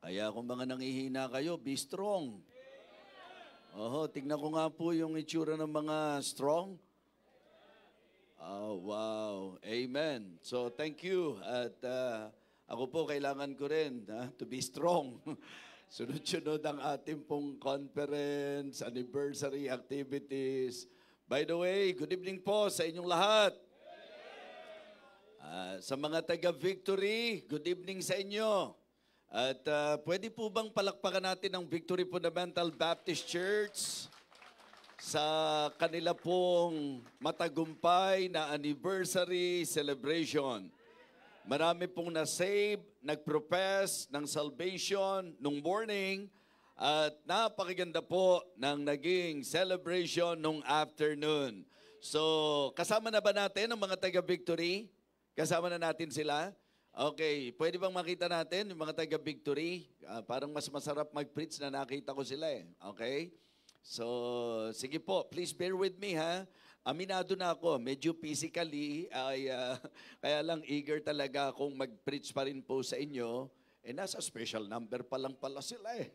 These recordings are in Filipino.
Kaya kung mga nangihina kayo, be strong. Oho, tignan ko nga po yung itsura ng mga strong. Oh, wow. Amen. So, thank you. At ako po, kailangan ko rin to be strong. Sunod-sunod ang ating pong conference, anniversary activities. By the way, good evening po sa inyong lahat. Sa mga taga-Victory, good evening sa inyo. At pwede po bang palakpakan natin ang Victory Fundamental Baptist Church sa kanila pong matagumpay na anniversary celebration. Marami pong na-save, nag-profess ng salvation nung morning at napakaganda po ng naging celebration nung afternoon. So, kasama na ba natin ang mga taga-Victory? Kasama na natin sila? Okay, pwede bang makita natin yung mga taga-Victory? Parang mas masarap mag-preach na nakita ko sila eh. Okay? So, sige po, please bear with me ha. Aminado na ako, medyo physically, kaya lang eager talaga akong mag-preach pa rin po sa inyo. Nasa special number pa lang pala sila eh.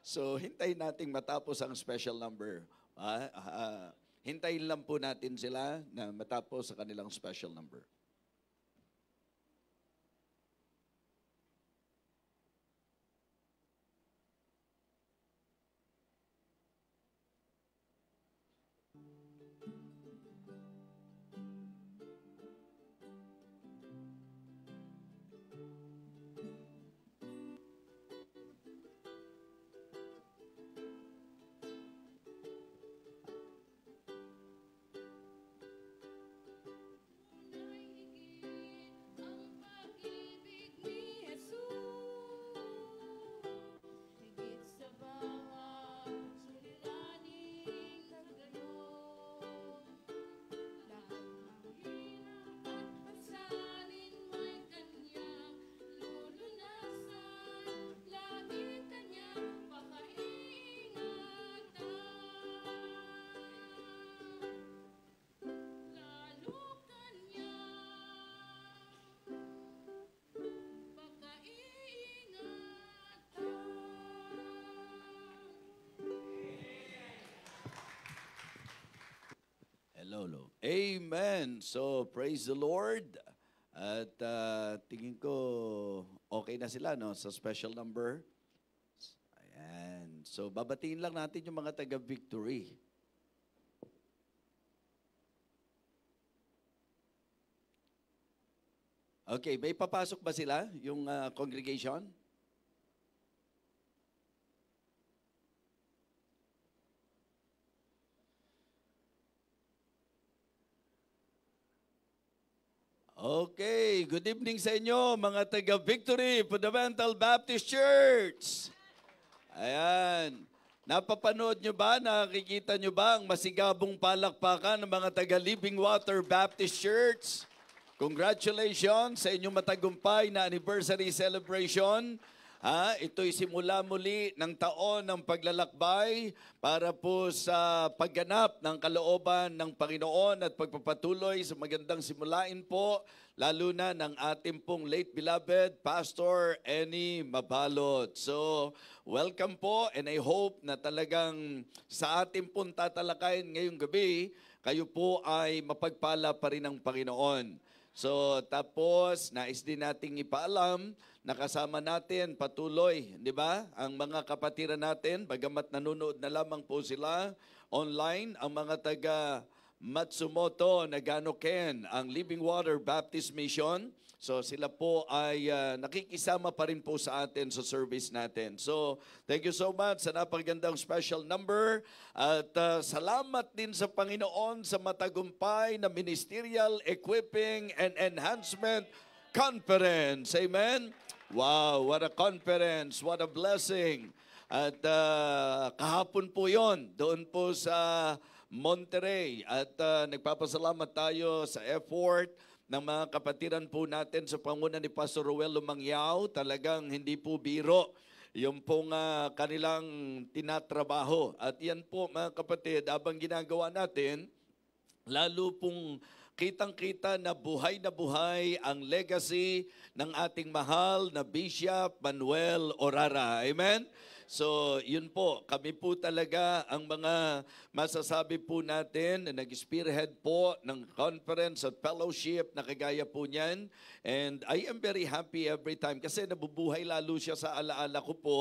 So, hintayin nating matapos ang special number. Hintayin lang po natin sila na matapos sa kanilang special number. Hello. Amen. So, praise the Lord. At tingin ko okay na sila no sa special number. Ayan. So, babatiin lang natin yung mga taga-Victory. Okay, may papasok ba sila, yung congregation? Okay, good evening sa inyo mga taga-Victory Fundamental Baptist Church. Ayan, napapanood nyo ba, nakikita nyo ba ang masigabong palakpakan ng mga taga-Living Water Baptist Church? Congratulations sa inyong matagumpay na anniversary celebration. Ito'y simula muli ng taon ng paglalakbay para po sa pagganap ng kalooban ng Panginoon at pagpapatuloy sa magandang simulain po, lalo na ng ating pong late beloved Pastor Eni Mabalot. So, welcome po and I hope na talagang sa ating pong tatalakayin ngayong gabi, kayo po ay mapagpala pa rin ng Panginoon. So, tapos, nais din nating ipaalam na kasama natin patuloy, di ba? Ang mga kapatiran natin, bagamat nanonood na lamang po sila online, ang mga taga Matsumoto, Nagano-ken, ang Living Water Baptist Mission. So sila po ay nakikisama pa rin po sa atin sa service natin. So thank you so much sa napakagandang special number. At salamat din sa Panginoon sa matagumpay na Ministerial Equipping and Enhancement Conference. Amen? Wow, what a conference, what a blessing. At kahapon po yon doon po sa Monterrey. At nagpapasalamat tayo sa effort ng mga kapatiran po natin sa panguna ni Pastor Ruel Lumangyaw. Talagang hindi po biro yung pong kanilang tinatrabaho. At yan po mga kapatid, habang ginagawa natin, lalo pong kitang-kita na buhay ang legacy ng ating mahal na Bishop Manuel Orara. Amen? So, yun po, kami po talaga ang mga masasabi po natin na nag-spearhead po ng conference at fellowship na kagaya po niyan. And I am very happy every time kasi nabubuhay lalo siya sa alaala ko po.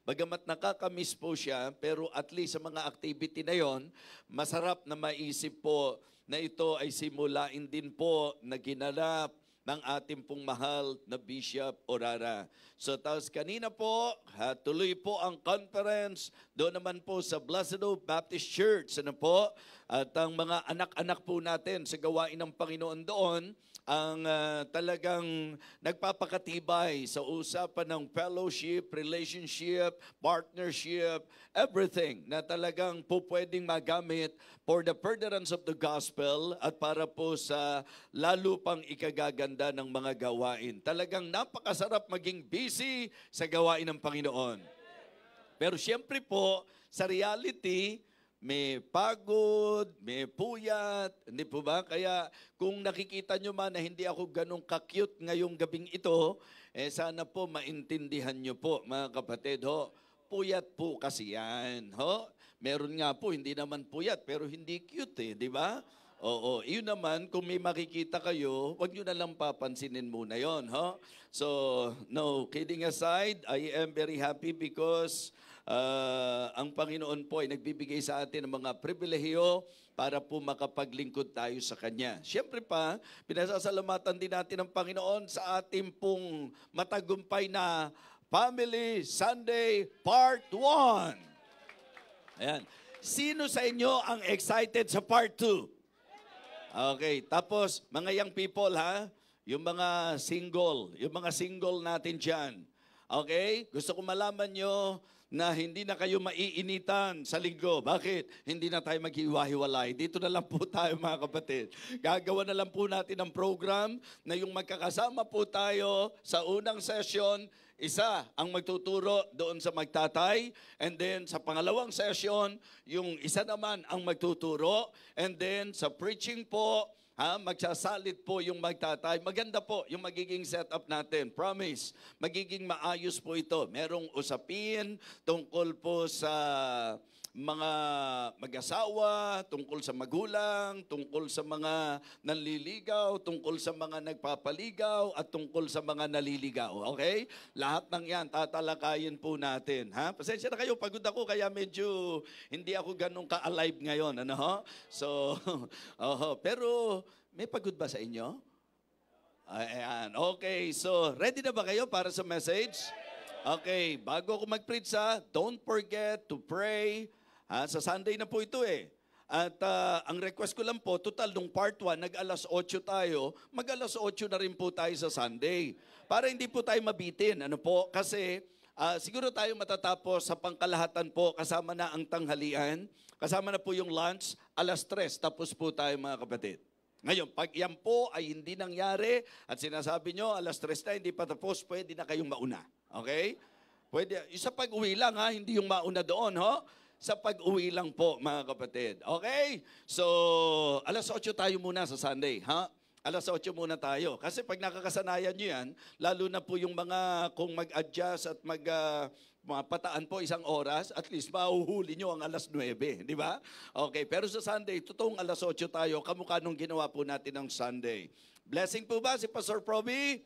Bagamat nakakamiss po siya, pero at least sa mga activity na yon, masarap na maisip po na ito ay simulain din po na ginanap ng ating pong mahal na Bishop Orara. So, tapos kanina po, tuloy po ang conference doon naman po sa Blessed Hope Baptist Church. Ano po? At ang mga anak-anak po natin sa gawain ng Panginoon doon, ang talagang nagpapakatibay sa usapan ng fellowship, relationship, partnership, everything na talagang po pwedeng magamit for the furtherance of the gospel at para po sa lalo pang ikagaganda ng mga gawain. Talagang napakasarap maging busy sa gawain ng Panginoon. Pero siyempre po, sa reality, may pagod, may puyat, hindi po ba? Kaya kung nakikita nyo man na hindi ako ganong ka-cute ngayong gabing ito, sana po maintindihan nyo po mga kapatid. Ho, puyat po kasi yan. Ho? Meron nga po, hindi naman puyat, pero hindi cute di ba? Oo, yun naman, kung may makikita kayo, wag nyo na lang papansinin muna yon. Ho? So, no, kidding aside, I am very happy because ang Panginoon po ay nagbibigay sa atin ng mga pribilehiyo para po makapaglingkod tayo sa Kanya. Siyempre pa, pinasasalamatan din natin ang Panginoon sa ating pong matagumpay na Family Sunday Part 1. Ayan. Sino sa inyo ang excited sa Part 2? Okay, tapos mga young people yung mga single natin dyan. Okay, gusto ko malaman nyo na hindi na kayo maiinitan sa linggo. Bakit? Hindi na tayo maghiwa-hiwalay. Dito na lang po tayo mga kapatid. Gagawa na lang po natin ang program na yung magkakasama po tayo sa unang session, isa ang magtuturo doon sa magtatay, and then sa pangalawang session, yung isa naman ang magtuturo, and then sa preaching po, magsasalit po yung magtatay. Maganda po yung magiging setup natin. Promise, magiging maayos po ito. Merong usapin tungkol po sa mga mag-asawa, tungkol sa magulang, tungkol sa mga nanliligaw, tungkol sa mga nagpapaligaw, at tungkol sa mga naliligaw. Okay? Lahat ng yan, tatalakayin po natin. Pasensya na kayo, pagod ako, kaya medyo hindi ako ganun ka-alive ngayon. Ano ho? So, pero may pagod ba sa inyo? Ayan. Okay, so ready na ba kayo para sa message? Okay, bago ako mag-preach don't forget to pray. Sa Sunday na po ito At ang request ko lang po, total nung part 1, nag-alas 8 tayo, mag-alas 8 na rin po tayo sa Sunday. Para hindi po tayo mabitin. Ano po? Kasi siguro tayo matatapos sa pangkalahatan po, kasama na ang tanghalian, kasama na po yung lunch, alas 3, tapos po tayo mga kapatid. Ngayon, pag yan po ay hindi nangyari at sinasabi nyo, alas 3 na, hindi pa tapos, pwede na kayong mauna. Okay? Pwede. Sa pag-uwi lang hindi yung mauna doon, sa pag-uwi lang po, mga kapatid. Okay? So, alas 8 tayo muna sa Sunday, Alas 8 muna tayo. Kasi pag nakakasanayan nyo yan, lalo na po yung mga, kung mag-adjust at mapataan po isang oras, at least mahuhuli nyo ang alas 9, di ba? Okay, pero sa Sunday, totoong alas 8 tayo, kamukha nung ginawa po natin ng Sunday. Blessing po ba si Pastor Proby?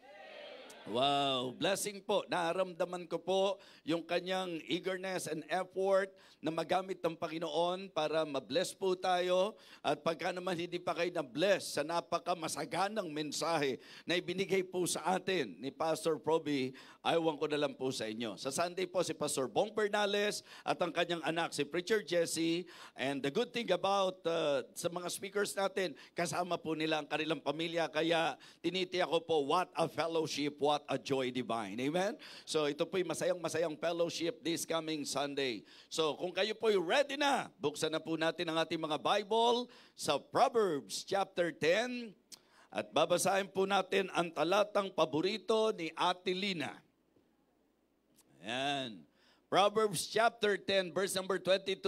Wow, blessing po. Nararamdaman ko po yung kanyang eagerness and effort na magamit ng Panginoon para ma-bless po tayo. At pagka naman hindi pa kayo na-bless sa napaka-masaganang mensahe na ibinigay po sa atin ni Pastor Proby, ayawan ko na lang po sa inyo. Sa Sunday po si Pastor Bong Bernales at ang kanyang anak si Preacher Jesse. And the good thing about sa mga speakers natin, kasama po nila ang kanilang pamilya. Kaya tinitiyak ko po, what a fellowship, what a joy divine. Amen? So ito po'y masayang fellowship this coming Sunday. So kung kayo po'y ready na, buksan na po natin ang ating mga Bible sa Proverbs chapter 10 at babasahin po natin ang talatang paborito ni Ate Lina. Ayan. Proverbs chapter 10 verse number 22.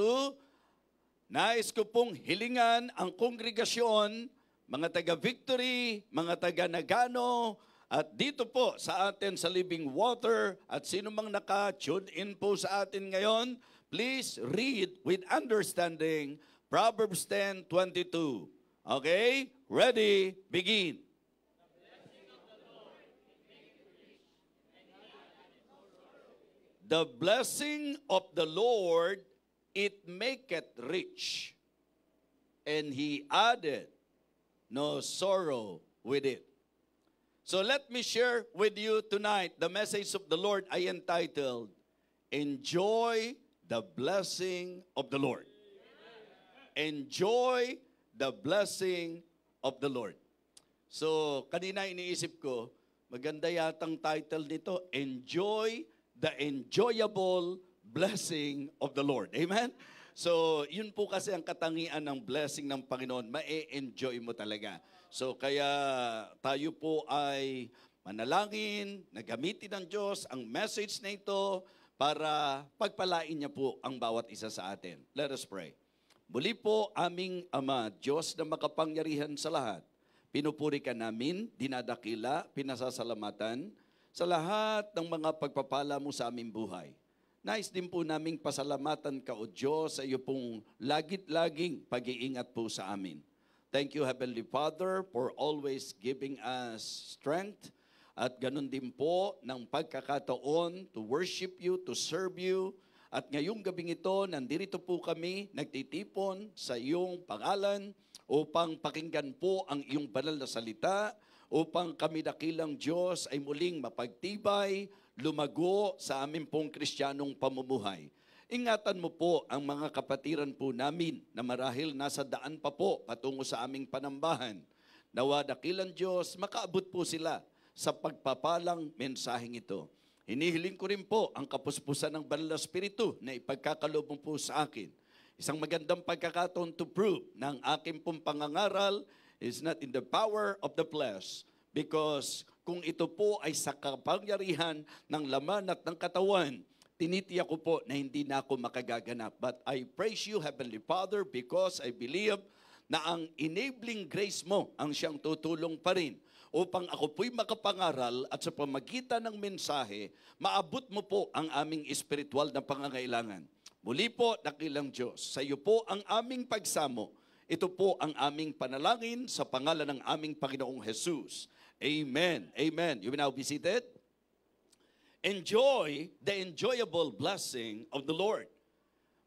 Nais ko pong hilingan ang kongregasyon mga taga-Victory, mga taga-Nagano, at dito po sa atin sa Living Water, at sino mang naka-tune in po sa atin ngayon, please read with understanding Proverbs 10:22. Okay? Ready? Begin. The blessing of the Lord, it maketh rich, and He added no sorrow with it. So let me share with you tonight, the message of the Lord I entitled, Enjoy the Blessing of the Lord. Enjoy the blessing of the Lord. So, kanina iniisip ko, maganda yatang title nito, Enjoy the Enjoyable Blessing of the Lord. Amen? So, yun po kasi ang katangian ng blessing ng Panginoon, ma-enjoy mo talaga. So, kaya tayo po ay manalangin, nagamitin ng Diyos ang message na ito para pagpalain niya po ang bawat isa sa atin. Let us pray. Muli po, aming Ama, Diyos na makapangyarihan sa lahat, pinupuri ka namin, dinadakila, pinasasalamatan sa lahat ng mga pagpapala mo sa aming buhay. Nais din po naming pasalamatan ka, O Diyos, sa iyo pong lagit-laging pag-iingat po sa amin. Thank you, Heavenly Father, for always giving us strength at ganun din po ng pagkakataon to worship you, to serve you. At ngayong gabing ito, nandito po kami, nagtitipon sa iyong pangalan upang pakinggan po ang iyong banal na salita, upang kami dakilang Diyos ay muling mapagtibay, lumago sa amin pong Kristiyanong pamumuhay. Ingatan mo po ang mga kapatiran po namin na marahil nasa daan pa po patungo sa aming panambahan. Nawa dakilang Diyos, makaabot po sila sa pagpapalang mensaheng ito. Hinihiling ko rin po ang kapuspusan ng Banal na Espiritu na ipagkakaloob mo po sa akin. Isang magandang pagkakataon to prove na ang aking pong pangangaral is not in the power of the flesh, because kung ito po ay sa kapangyarihan ng laman at ng katawan, tinitiyak ko po na hindi na ako makagaganap. But I praise you, Heavenly Father, because I believe na ang enabling grace mo ang siyang tutulong pa rin upang ako po'y makapangaral at sa pamagitan ng mensahe, maabot mo po ang aming espiritual na pangangailangan. Muli po, dakilang Diyos, sa iyo po ang aming pagsamo. Ito po ang aming panalangin sa pangalan ng aming Panginoong Jesus. Amen. Amen. You may now be seated. Enjoy the enjoyable blessing of the Lord.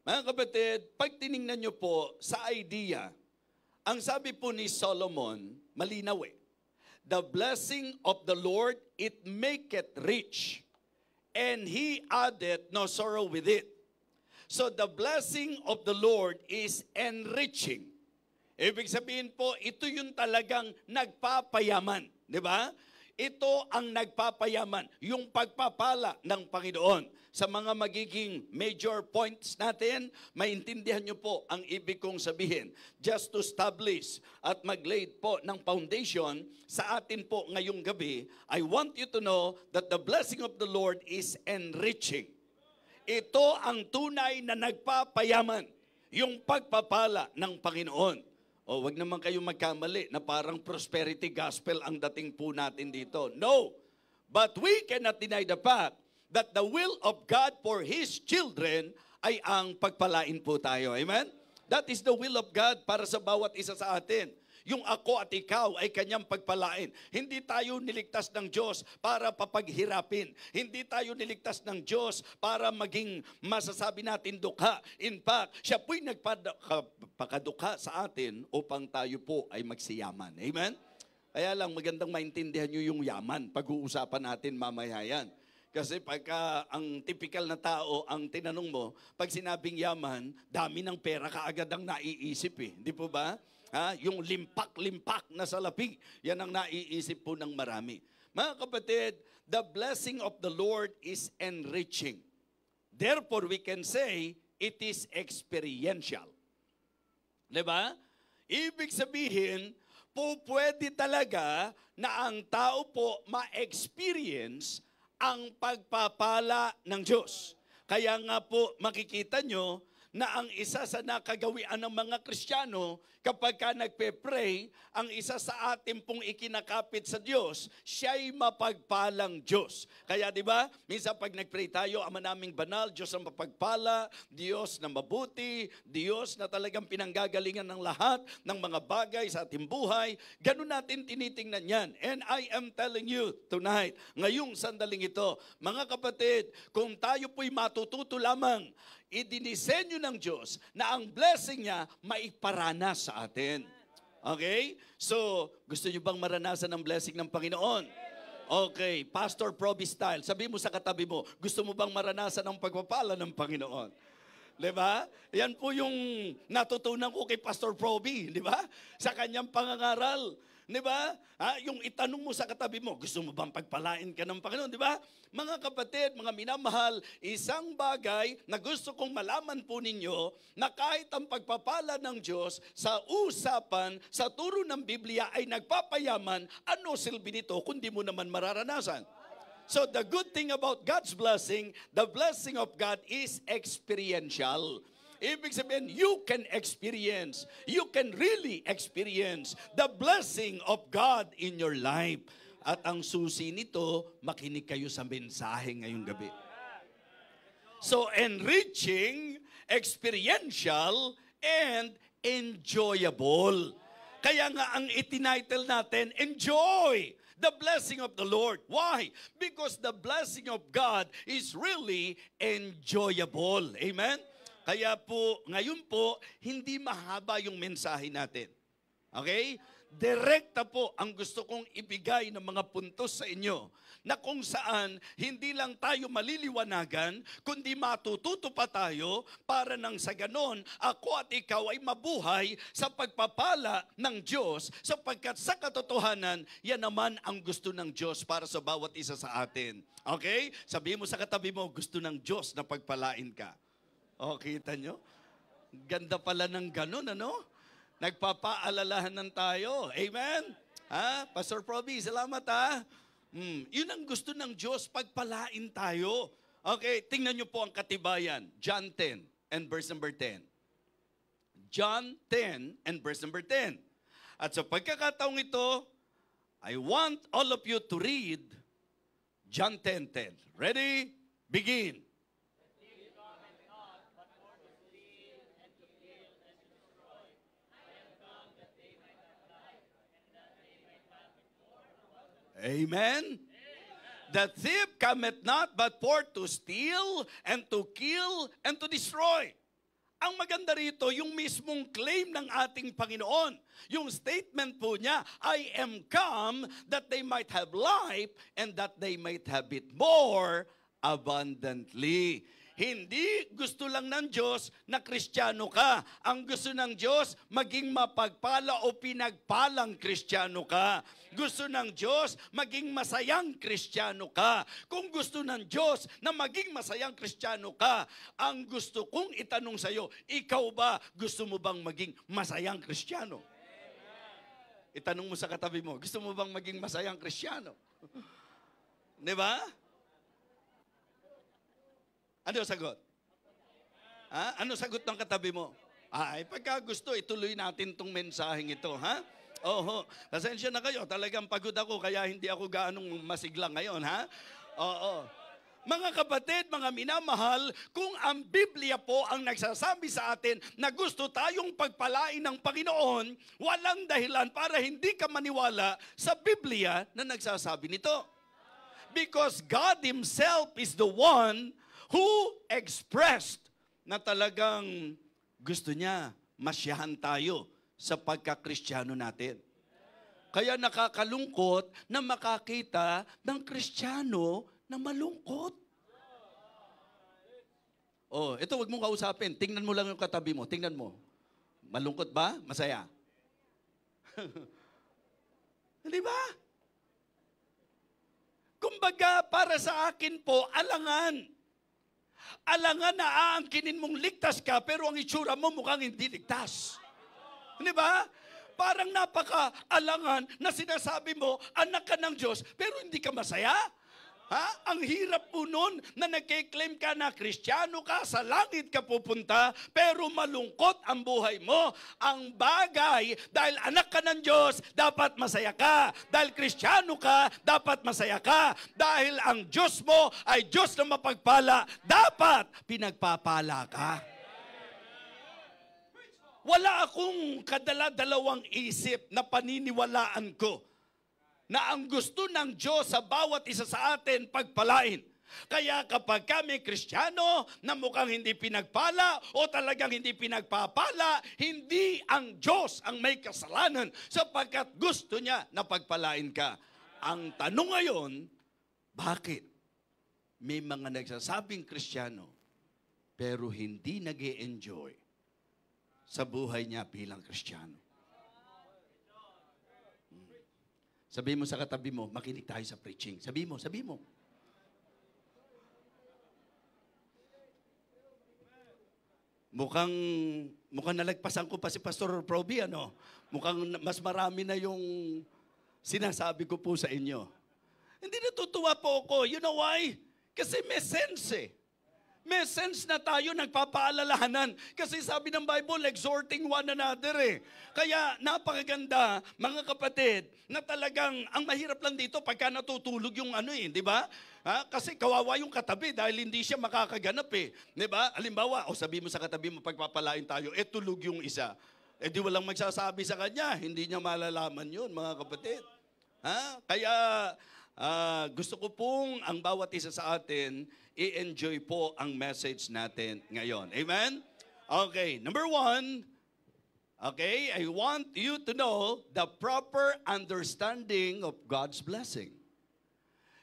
Mga kapatid, pag tiningnan nyo po sa idea, ang sabi po ni Solomon, malinaw eh. The blessing of the Lord, it maketh rich, and He addeth no sorrow with it. So the blessing of the Lord is enriching. Ibig sabihin po, ito yung talagang nagpapayaman. Di ba? Ito ang nagpapayaman, yung pagpapala ng Panginoon. Sa mga magiging major points natin, maintindihan nyo po ang ibig kong sabihin. Just to establish at mag-lay po ng foundation sa atin po ngayong gabi, I want you to know that the blessing of the Lord is enriching. Ito ang tunay na nagpapayaman, yung pagpapala ng Panginoon. O wag naman kayong magkamali na parang prosperity gospel ang dating po natin dito. No, but we cannot deny the fact that the will of God for His children ay ang pagpalain po tayo. Amen? That is the will of God para sa bawat isa sa atin. Yung ako at ikaw ay kanyang pagpalain. Hindi tayo niligtas ng Diyos para papaghirapin. Hindi tayo niligtas ng Diyos para maging masasabi natin dukha. In fact, siya po'y nagpakadukha sa atin upang tayo po ay magsiyaman. Amen? Kaya lang magandang maintindihan nyo yung yaman. Pag-uusapan natin mamaya yan. Kasi pagka ang typical na tao ang tinanong mo, pag sinabing yaman, dami ng pera kaagad ang naiisip eh. Hindi po ba? Yung limpak-limpak na salapi, yan ang naiisip po ng marami. Mga kapatid, the blessing of the Lord is enriching. Therefore, we can say, it is experiential. Diba? Ibig sabihin, pwede talaga na ang tao po ma-experience ang pagpapala ng Diyos. Kaya nga po, makikita nyo, na ang isa sa nakagawian ng mga Kristiyano kapag ka nagpe-pray, ang isa sa atin pong ikinakapit sa Diyos, siya'y mapagpalang Diyos. Kaya di ba, minsan pag nag-pray tayo, Ama naming banal, Diyos ang mapagpala, Diyos na mabuti, Diyos na talagang pinanggagalingan ng lahat ng mga bagay sa ating buhay. Ganun natin tinitingnan yan. And I am telling you tonight, ngayong sandaling ito, mga kapatid, kung tayo po'y matututo lamang, idinisenyo ng Diyos na ang blessing niya maiparanas sa atin. Okay? So, gusto niyo bang maranasan ang blessing ng Panginoon? Okay, Pastor Proby style. Sabi mo sa katabi mo, gusto mo bang maranasan ang pagpapala ng Panginoon? Diba? Yan po yung natutunan ko kay Pastor Proby, di ba? Sa kanyang pangangaral. Di ba? Yung itanong mo sa katabi mo, gusto mo bang pagpalain ka ng Panginoon? Di ba? Mga kapatid, mga minamahal, isang bagay na gusto kong malaman po ninyo na kahit ang pagpapala ng Diyos sa usapan, sa turo ng Biblia ay nagpapayaman, ano silbi nito kundi mo naman mararanasan? So the good thing about God's blessing, the blessing of God is experiential. Ibig sabihin, you can really experience the blessing of God in your life. At ang susi nito, makinig kayo sa mensahe ngayong gabi. So, enriching, experiential, and enjoyable. Kaya nga ang itinitle natin, enjoy the blessing of the Lord. Why? Because the blessing of God is really enjoyable. Amen? Kaya po, ngayon po, hindi mahaba yung mensahe natin. Okay? Direkta po ang gusto kong ibigay ng mga puntos sa inyo na kung saan hindi lang tayo maliliwanagan, kundi matututo pa tayo para nang sa ganon, ako at ikaw ay mabuhay sa pagpapala ng Diyos sapagkat sa katotohanan, yan naman ang gusto ng Diyos para sa bawat isa sa atin. Okay? Sabihin mo sa katabi mo, gusto ng Diyos na pagpalain ka. O, kita nyo? Ganda pala ng ganun, ano? Nagpapaalalahanan tayo. Amen? Pastor Proby, salamat Yun ang gusto ng Diyos, pagpalain tayo. Okay, tingnan nyo po ang katibayan. John 10 and verse number 10. John 10 and verse number 10. At sa pagkakataong ito, I want all of you to read John 10:10. Ready? Begin. Amen? The thief cometh not but for to steal and to kill and to destroy. Ang maganda rito, yung mismong claim ng ating Panginoon. Yung statement po niya, I am come that they might have life and that they might have it more abundantly. Hindi gusto lang ng Diyos na Kristiyano ka. Ang gusto ng Diyos, maging mapagpala o pinagpalang Kristiyano ka. Gusto ng Diyos, maging masayang Kristiyano ka. Kung gusto ng Diyos na maging masayang Kristiyano ka, ang gusto kong itanong sa iyo, ikaw ba, gusto mo bang maging masayang Kristiyano? Itanong mo sa katabi mo, gusto mo bang maging masayang Kristiyano? Di ba? Ano sagot? Ano sagot ng katabi mo? Ay, pagka gusto, ituloy natin tong mensaheng ito, ha? Oho, pasensya na kayo, talagang pagod ako, kaya hindi ako gaanong masigla ngayon, ha? Oo. Mga kapatid, mga minamahal, kung ang Biblia po ang nagsasabi sa atin na gusto tayong pagpalain ng Panginoon, walang dahilan para hindi ka maniwala sa Biblia na nagsasabi nito. Because God Himself is the one who expressed na talagang gusto niya masyahan tayo sa pagka-Kristiyano natin. Kaya nakakalungkot na makakita ng Kristiyano na malungkot. Oh, ito wag mong kausapin. Tingnan mo lang yung katabi mo. Tingnan mo. Malungkot ba? Masaya? Di ba? Kumbaga, para sa akin po, alangan. Alangan na aangkinin mong ligtas ka, pero ang itsura mo mukhang hindi ligtas. Di ba? Parang napaka-alangan na sinasabi mo, anak ka ng Diyos, pero hindi ka masaya. Ha? Ang hirap po nun na nagkiklaim ka na Kristiyano ka, sa langit ka pupunta, pero malungkot ang buhay mo. Ang bagay, dahil anak ka ng Diyos, dapat masaya ka. Dahil Kristiyano ka, dapat masaya ka. Dahil ang Diyos mo ay Diyos na mapagpala, dapat pinagpapala ka. Wala akong kadala-dalawang isip na paniniwalaan ko na ang gusto ng Diyos sa bawat isa sa atin pagpalain. Kaya kapag kami Kristiyano na mukhang hindi pinagpala o talagang hindi pinagpapala, hindi ang Diyos ang may kasalanan sapagkat gusto niya na pagpalain ka. Ang tanong ngayon, bakit may mga nagsasabing Kristiyano pero hindi nag-e-enjoy sa buhay niya bilang Kristiyano? Sabihin mo sa katabi mo, makinig tayo sa preaching. Sabihin mo. Mukhang nalagpasan ko pa si Pastor Proby, ano? Mukhang mas marami na yung sinasabi ko po sa inyo. Hindi natutuwa po ako. You know why? Kasi may sense eh. May sense na tayo nagpapaalalahanan. Kasi sabi ng Bible, exhorting one another eh. Kaya napakaganda, mga kapatid, na talagang ang mahirap lang dito pagka natutulog yung ano eh, di ba? Ha? Kasi kawawa yung katabi dahil hindi siya makakaganap eh. Di ba? Halimbawa, sabi mo sa katabi mo, pagpapalain tayo, tulog yung isa. Di walang magsasabi sa kanya, hindi niya malalaman yun, mga kapatid. Ha? Kaya gusto ko pong ang bawat isa sa atin, i-enjoy po ang message natin ngayon. Amen? Okay, number 1, okay, I want you to know the proper understanding of God's blessing.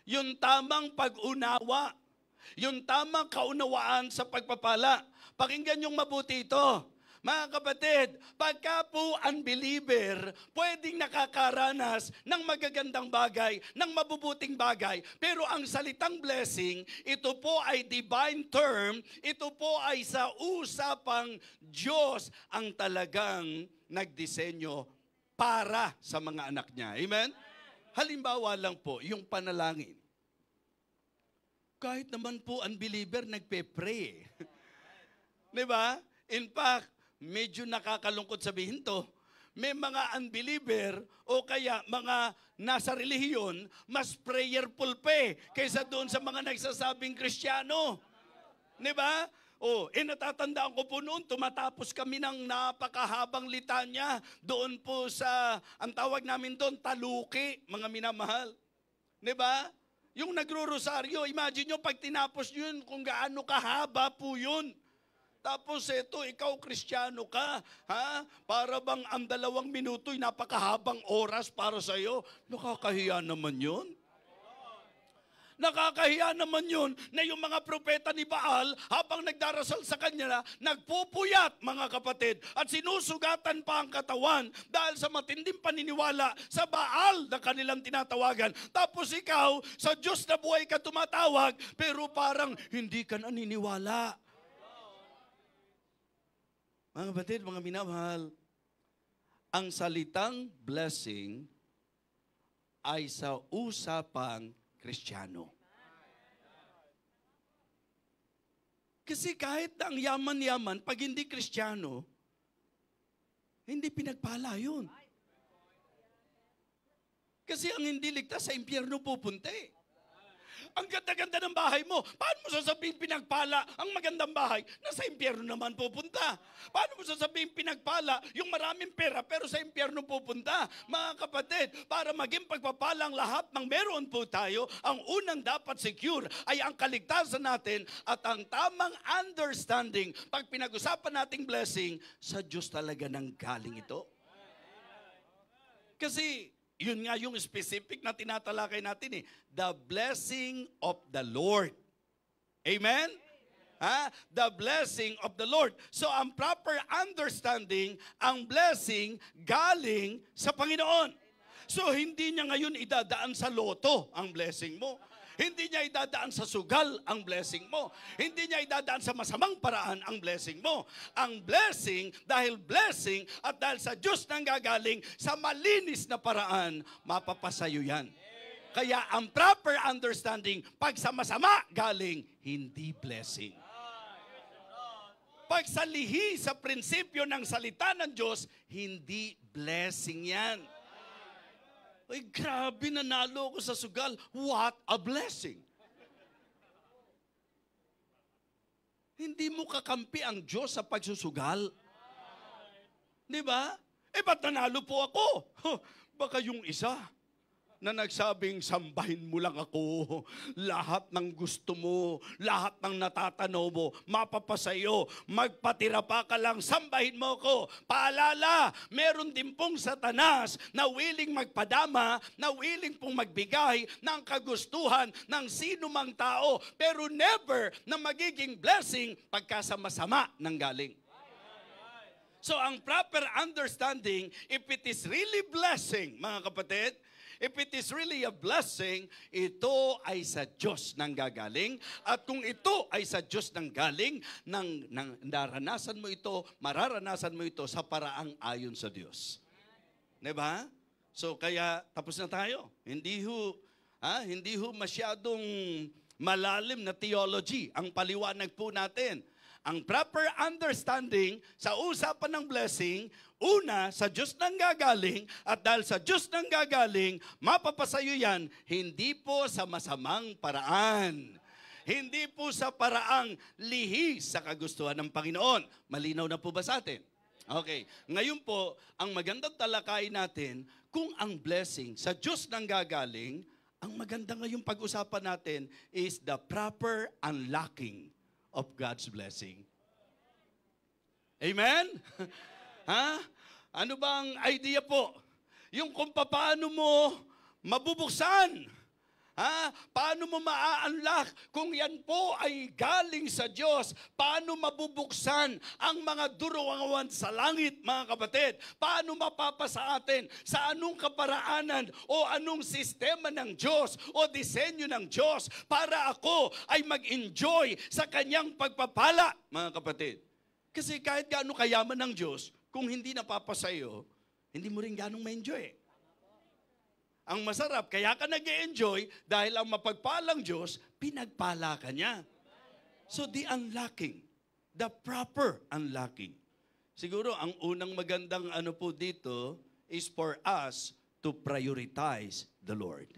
Yung tamang pag-unawa, yung tamang kaunawaan sa pagpapala. Pakinggan yung mabuti ito. Mga kapatid, pagka po unbeliever, pwedeng nakakaranas ng magagandang bagay, ng mabubuting bagay. Pero ang salitang blessing, ito po ay divine term, ito po ay sa usapang Diyos ang talagang nagdisenyo para sa mga anak niya. Amen? Halimbawa lang po, yung panalangin. Kahit naman po unbeliever, nagpe-pray. Diba? In fact, medyo nakakalungkot sabihin to, may mga unbeliever o kaya mga nasa relihiyon, mas prayerful pa kaysa doon sa mga nagsasabing Kristiyano. Diba? Natatandaan ko po noon, tumatapos kami ng napakahabang litanya doon po sa, ang tawag namin doon, taluki, mga minamahal. Diba? Yung nagro-rosaryo, imagine nyo, pag tinapos yun, kung gaano kahaba po yun. Tapos ikaw Kristiyano ka, ha? Para bang ang 2 minuto'y napakahabang oras para sa'yo. Nakakahiya naman yun. Nakakahiya naman yun na yung mga propeta ni Baal, habang nagdarasal sa kanya, nagpupuyat, mga kapatid, at sinusugatan pa ang katawan dahil sa matinding paniniwala sa Baal na kanilang tinatawagan. Tapos ikaw, sa Diyos na buhay ka tumatawag, pero parang hindi ka naniniwala. Mga kapatid, mga minamahal, ang salitang blessing ay sa usapang Kristiyano. Kasi kahit ang yaman-yaman, pag hindi Kristiyano, hindi pinagpala yun. Kasi ang hindi ligtas sa impyerno pupunta eh. Ang ganda-ganda ng bahay mo. Paano mo sasabihin pinagpala ang magandang bahay? Nasa impyerno naman pupunta. Paano mo sasabihin pinagpala yung maraming pera pero sa impyerno pupunta? Mga kapatid, para maging pagpapala ang lahat ng meron po tayo, ang unang dapat secure ay ang kaligtasan natin at ang tamang understanding. Pag pinag-usapan nating blessing, sa Diyos talaga nang galing ito. Kasi yun nga yung specific na tinatalakay natin eh. The blessing of the Lord. Amen? Ha? The blessing of the Lord. So ang proper understanding, ang blessing galing sa Panginoon. So hindi niya ngayon idadaan sa loto ang blessing mo. Hindi niya idadaan sa sugal ang blessing mo. Hindi niya idadaan sa masamang paraan ang blessing mo. Ang blessing, dahil blessing at dahil sa Diyos nang gagaling, sa malinis na paraan, mapapasayo yan. Kaya ang proper understanding, pag sa masama galing, hindi blessing. Pag sa lihi, sa prinsipyo ng salita ng Diyos, hindi blessing yan. Ay, grabe, nanalo ko sa sugal. What a blessing! Hindi mo kakampi ang Diyos sa pagsusugal. Di ba? Ba't nanalo po ako? Baka yung isa na nagsabing, sambahin mo lang ako. Lahat ng gusto mo, lahat ng natatanaw mo, mapapasayo. Magpatira pa ka lang, sambahin mo ako. Paalala, meron din pong Satanas na willing magpadama, na willing pong magbigay ng kagustuhan ng sino mang tao, pero never na magiging blessing pagka sa masama nang galing. So ang proper understanding, if it is really blessing, mga kapatid, if it is really a blessing, ito ay sa Diyos nang gagaling. At kung ito ay sa Diyos nang galing, naranasan mo ito, mararanasan mo ito sa paraang ayon sa Diyos. Diba? So kaya tapos na tayo. Hindi ho masyadong malalim na theology ang paliwanag po natin. Ang proper understanding sa usapan ng blessing, una, sa Diyos nang gagaling, at dahil sa Diyos nang gagaling, mapapasayo yan, hindi po sa masamang paraan. Hindi po sa paraang lihi sa kagustuhan ng Panginoon. Malinaw na po ba sa atin? Okay. Ngayon po, ang magandang talakayin natin, kung ang blessing sa Diyos nang gagaling, ang maganda ngayong pag-usapan natin is the proper unlocking of God's blessing. Amen? Ano bang idea po? Yung kung paano mo mabubuksan. Paano mo maa-unlock kung yan po ay galing sa Diyos? Paano mabubuksan ang mga duruangawan sa langit, mga kapatid? Paano mapapasa atin sa anong kaparaanan o anong sistema ng Diyos o disenyo ng Diyos para ako ay mag-enjoy sa kanyang pagpapala, mga kapatid? Kasi kahit gaano kayaman ng Diyos, kung hindi napapasayo, hindi mo rin ganong ma-enjoy. Ang masarap, kaya ka nag-e-enjoy dahil ang mapagpalang Diyos, pinagpala ka niya. So the unlocking, the proper unlocking. Siguro ang unang magandang ano po dito is for us to prioritize the Lord.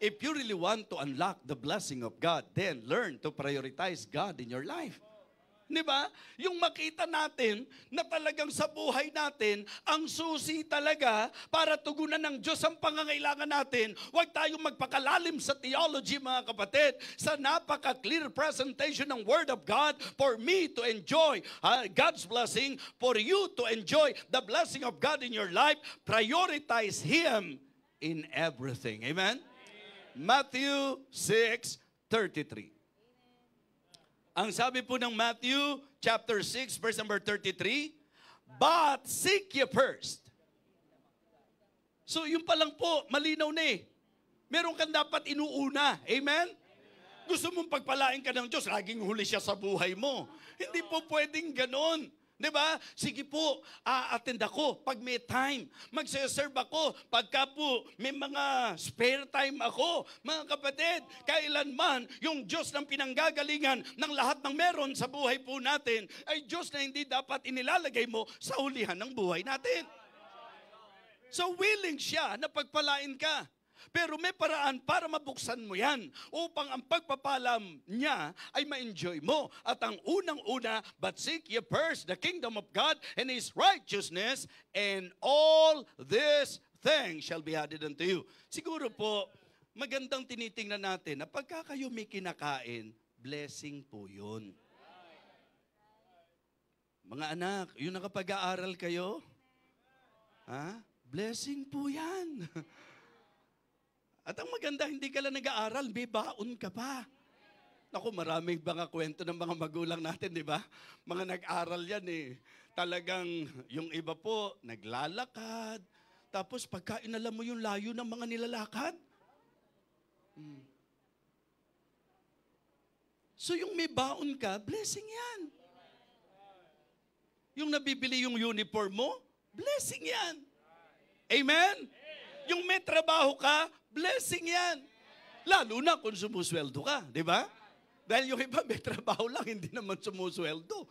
If you really want to unlock the blessing of God, then learn to prioritize God in your life. Di ba? Yung makita natin na talagang sa buhay natin, ang susi talaga para tugunan ng Diyos ang pangangailangan natin. Huwag tayong magpakalalim sa theology, mga kapatid, sa napaka-clear presentation ng Word of God for me to enjoy God's blessing, for you to enjoy the blessing of God in your life. Prioritize Him in everything. Amen? Matthew 6:33. Ang sabi po ng Matthew chapter 6 verse number 33, but seek ye first. So yun pa lang po, malinaw na eh. Meron kang dapat inuuna. Amen? Gusto mong pagpalain ka ng Diyos, laging huli siya sa buhay mo. Hindi po pwedeng ganon. Diba? Sige po, attend ako pag may time. Magse-serve ako pagka po may mga spare time ako. Mga kapatid, kailanman yung Diyos ng pinanggagalingan ng lahat ng meron sa buhay po natin ay Diyos na hindi dapat inilalagay mo sa hulihan ng buhay natin. So willing siya na pagpalain ka. Pero may paraan para mabuksan mo yan upang ang pagpapalam niya ay ma-enjoy mo. At ang unang-una, but seek ye first the kingdom of God and His righteousness, and all these things shall be added unto you. Siguro po, magandang tinitingnan natin na pagka kayo may kinakain, blessing po yun. Mga anak, yung nakapag-aaral kayo, blessing po yan. At ang maganda, hindi ka lang nag-aaral, may baon ka pa. Naku, maraming mga kwento ng mga magulang natin, di ba? Mga nag-aral yan eh. Talagang yung iba po, naglalakad. Tapos pagkain alam mo yung layo ng mga nilalakad. So yung may baon ka, blessing yan. Yung nabibili yung uniform mo, blessing yan. Amen? Yung may trabaho ka, Blessing yan. Lalo na kung sumusweldo ka, di ba? Dahil yung iba may trabaho lang, hindi naman sumusweldo.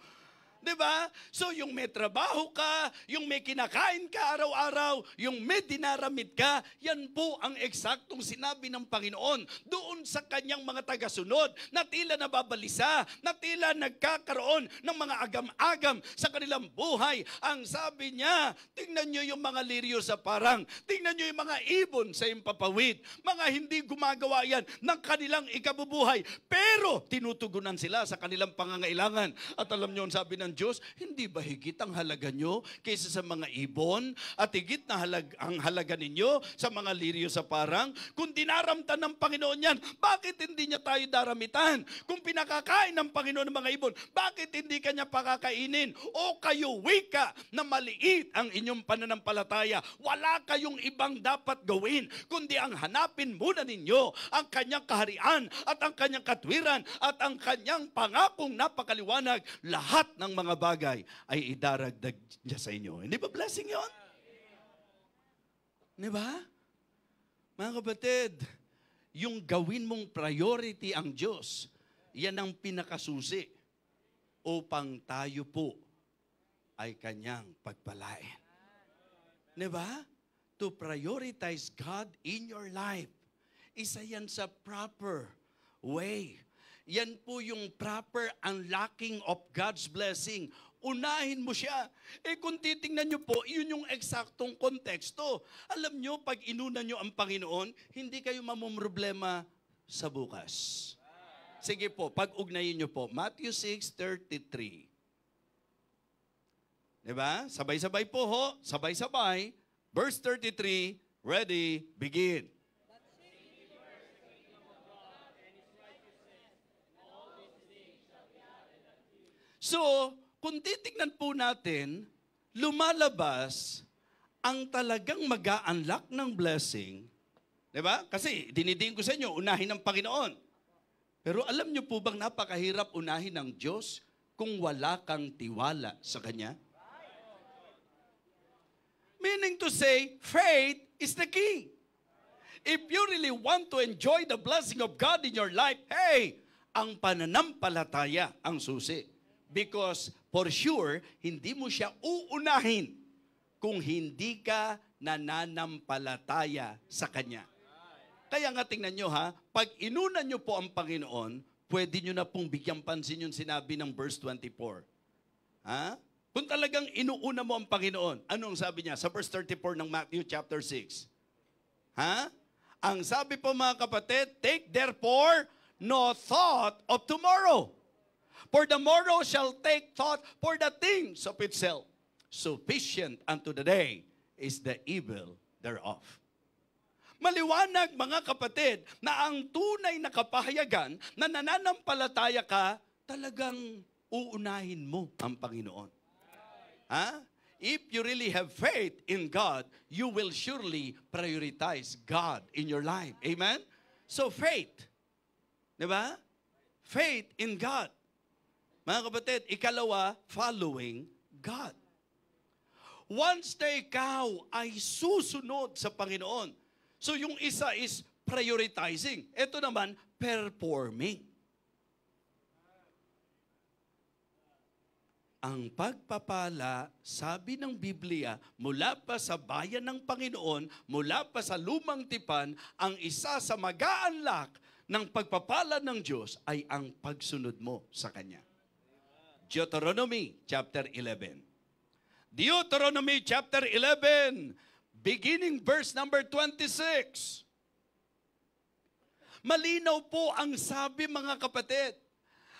Diba? So yung may trabaho ka, yung may kinakain ka araw-araw, yung may dinaramit ka, yan po ang eksaktong sinabi ng Panginoon doon sa kanyang mga tagasunod na tila nababalisa, na tila nagkakaroon ng mga agam-agam sa kanilang buhay. Ang sabi niya, tingnan nyo yung mga liryo sa parang, tingnan nyo yung mga ibon sa impapawid, mga hindi gumagawa yan ng kanilang ikabubuhay, pero tinutugunan sila sa kanilang pangangailangan. At alam nyo, sabi ng Diyos, hindi ba higit ang halaga nyo kaysa sa mga ibon at higit na ang halaga ninyo sa mga liryo sa parang? Kung dinaramtan ng Panginoon yan, bakit hindi niya tayo daramitan? Kung pinakakain ng Panginoon ng mga ibon, bakit hindi kanya pakakainin? O kayo wika na maliit ang inyong pananampalataya, wala kayong ibang dapat gawin, kundi ang hanapin muna ninyo ang kanyang kaharian at ang kanyang katwiran at ang kanyang pangakong napakaliwanag. Lahat ng mga bagay ay idaragdag niya sa inyo. Hindi ba blessing yun? Hindi ba? Mga kapatid, yung gawin mong priority ang Diyos, yan ang pinakasusi upang tayo po ay kanyang pagpalain. Di ba? To prioritize God in your life. Isa yan sa proper way. Yan po yung proper unlocking of God's blessing. Unahin mo siya. Kung titingnan nyo po, yun yung eksaktong konteksto. Alam nyo, pag inuna nyo ang Panginoon, hindi kayo mamumroblema sa bukas. Sige po, pag-ugnayin nyo po. Matthew 6:33. Diba? Sabay-sabay po ho. Sabay-sabay. Verse 33, ready, begin. So, kung titignan po natin, lumalabas ang talagang mag-a-unlock ng blessing. Diba? Kasi dinidiin ko sa inyo, unahin ng Panginoon. Pero alam nyo po bang napakahirap unahin ng Diyos kung wala kang tiwala sa Kanya? Meaning to say, faith is the key. If you really want to enjoy the blessing of God in your life, hey, ang pananampalataya ang susi. Because for sure, hindi mo siya uunahin kung hindi ka nananampalataya sa Kanya. Kaya nga tingnan nyo ha, pag inunan nyo po ang Panginoon, pwede nyo na pong bigyang pansin yung sinabi ng verse 24. Ha? Kung talagang inuuna mo ang Panginoon, anong sabi niya sa verse 34 ng Matthew chapter 6? Ha? Ang sabi po mga kapatid, take therefore no thought of tomorrow. For the morrow shall take thought for the things of itself. Sufficient unto the day is the evil thereof. Maliwanag mga kapatid na ang tunay na kapahayagan na nananampalataya ka, talagang uunahin mo ang Panginoon. Ha? If you really have faith in God, you will surely prioritize God in your life. Amen? So faith. Di ba? Faith in God. Mga kapatid, ikalawa, following God. Once na ikaw ay susunod sa Panginoon, so yung isa is prioritizing. Ito naman, performing. Ang pagpapala, sabi ng Biblia, mula pa sa bayan ng Panginoon, mula pa sa lumang tipan, ang isa sa mag-a-unlock ng pagpapala ng Diyos ay ang pagsunod mo sa Kanya. Deuteronomy chapter 11. Deuteronomy chapter 11, beginning verse number 26. Malinaw po ang sabi mga kapatid.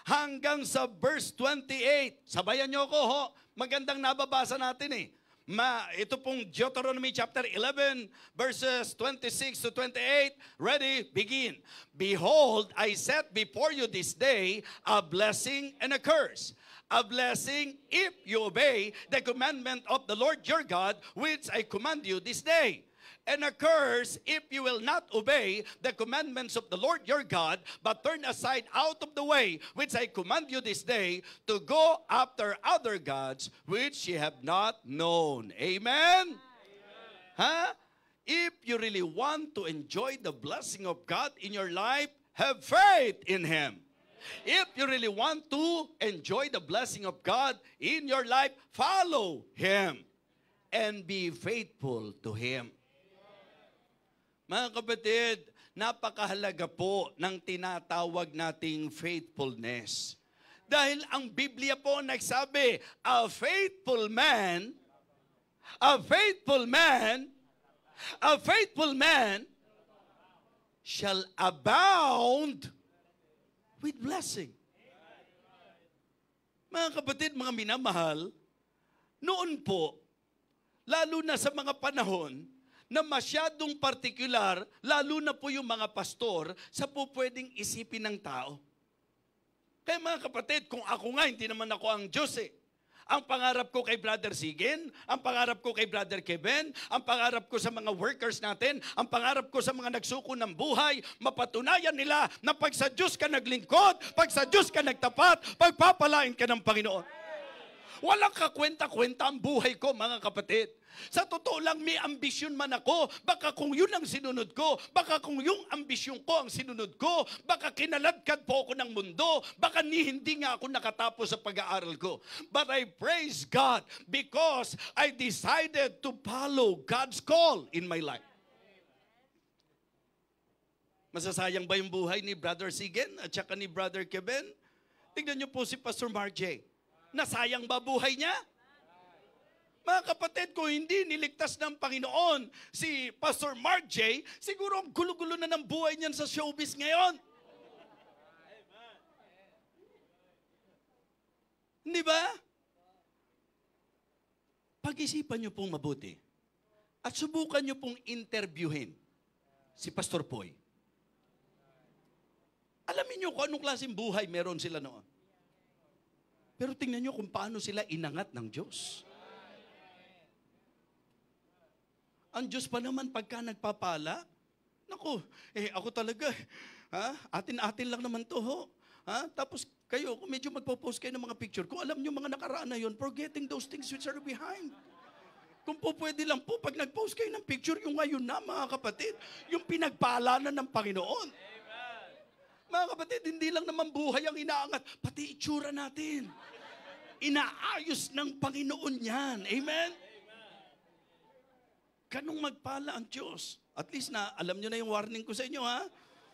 Hanggang sa verse 28. Sabayan niyo ako ho. Magandang nababasa natin eh. Ito pong Deuteronomy chapter 11, verses 26 to 28. Ready? Begin. Behold, I set before you this day a blessing and a curse. A blessing if you obey the commandment of the Lord your God, which I command you this day. And a curse if you will not obey the commandments of the Lord your God, but turn aside out of the way which I command you this day, to go after other gods which ye have not known. Amen? Ha? If you really want to enjoy the blessing of God in your life, have faith in Him. If you really want to enjoy the blessing of God in your life, follow Him and be faithful to Him. Mga kapatid, napakahalaga po ng tinatawag nating faithfulness. Dahil ang Biblia po nagsabi, a faithful man shall abound with blessing. Mga kapatid, mga minamahal, noon po, lalo na sa mga panahon na masyadong partikular, lalo na po yung mga pastor, sa po pwedeng isipin ng tao. Kaya mga kapatid, kung ako nga, hindi naman ako ang Diyos eh. Ang pangarap ko kay Brother Sigin, ang pangarap ko kay Brother Kevin, ang pangarap ko sa mga workers natin, ang pangarap ko sa mga nagsuko ng buhay, mapatunayan nila na pag sa Diyos ka naglingkod, pag sa Diyos ka nagtapat, pagpapalain ka ng Panginoon. Walang kakwenta-kwenta ang buhay ko, mga kapatid. Sa totoo lang, may ambisyon man ako. Baka kung yun ang sinunod ko, baka kung yung ambisyon ko ang sinunod ko, baka kinaladkad po ako ng mundo, baka hindi nga ako nakatapos sa pag-aaral ko. But I praise God because I decided to follow God's call in my life. Masasayang ba yung buhay ni Brother Sigin at saka ni Brother Kevin? Tignan niyo po si Pastor Mark J. Nasayang ba buhay niya? Mga kapatid, kung hindi niligtas ng Panginoon si Pastor Mark J., siguro ang gulo-gulo na ng buhay niyan sa showbiz ngayon. Hindi ba? Pag-isipan niyo pong mabuti at subukan niyo pong interviewin si Pastor Poy. Alamin niyo kung anong klaseng buhay meron sila noon. Pero tingnan niyo kung paano sila inangat ng Diyos. Ang Diyos pa naman pagka nagpapala, naku, ako talaga, atin-atin lang naman to, ho. Tapos kayo, kung medyo magpo-post kayo ng mga picture, kung alam nyo mga nakaraan na yun, forgetting those things which are behind. Kung po pwede lang po, pag nag-post kayo ng picture, yung ngayon na, mga kapatid, yung pinagpala na ng Panginoon. Mga kapatid, hindi lang naman buhay ang inaangat, pati itsura natin. Inaayos ng Panginoon yan. Amen? Ganong magpala ang Diyos. At least na, alam nyo na yung warning ko sa inyo, ha?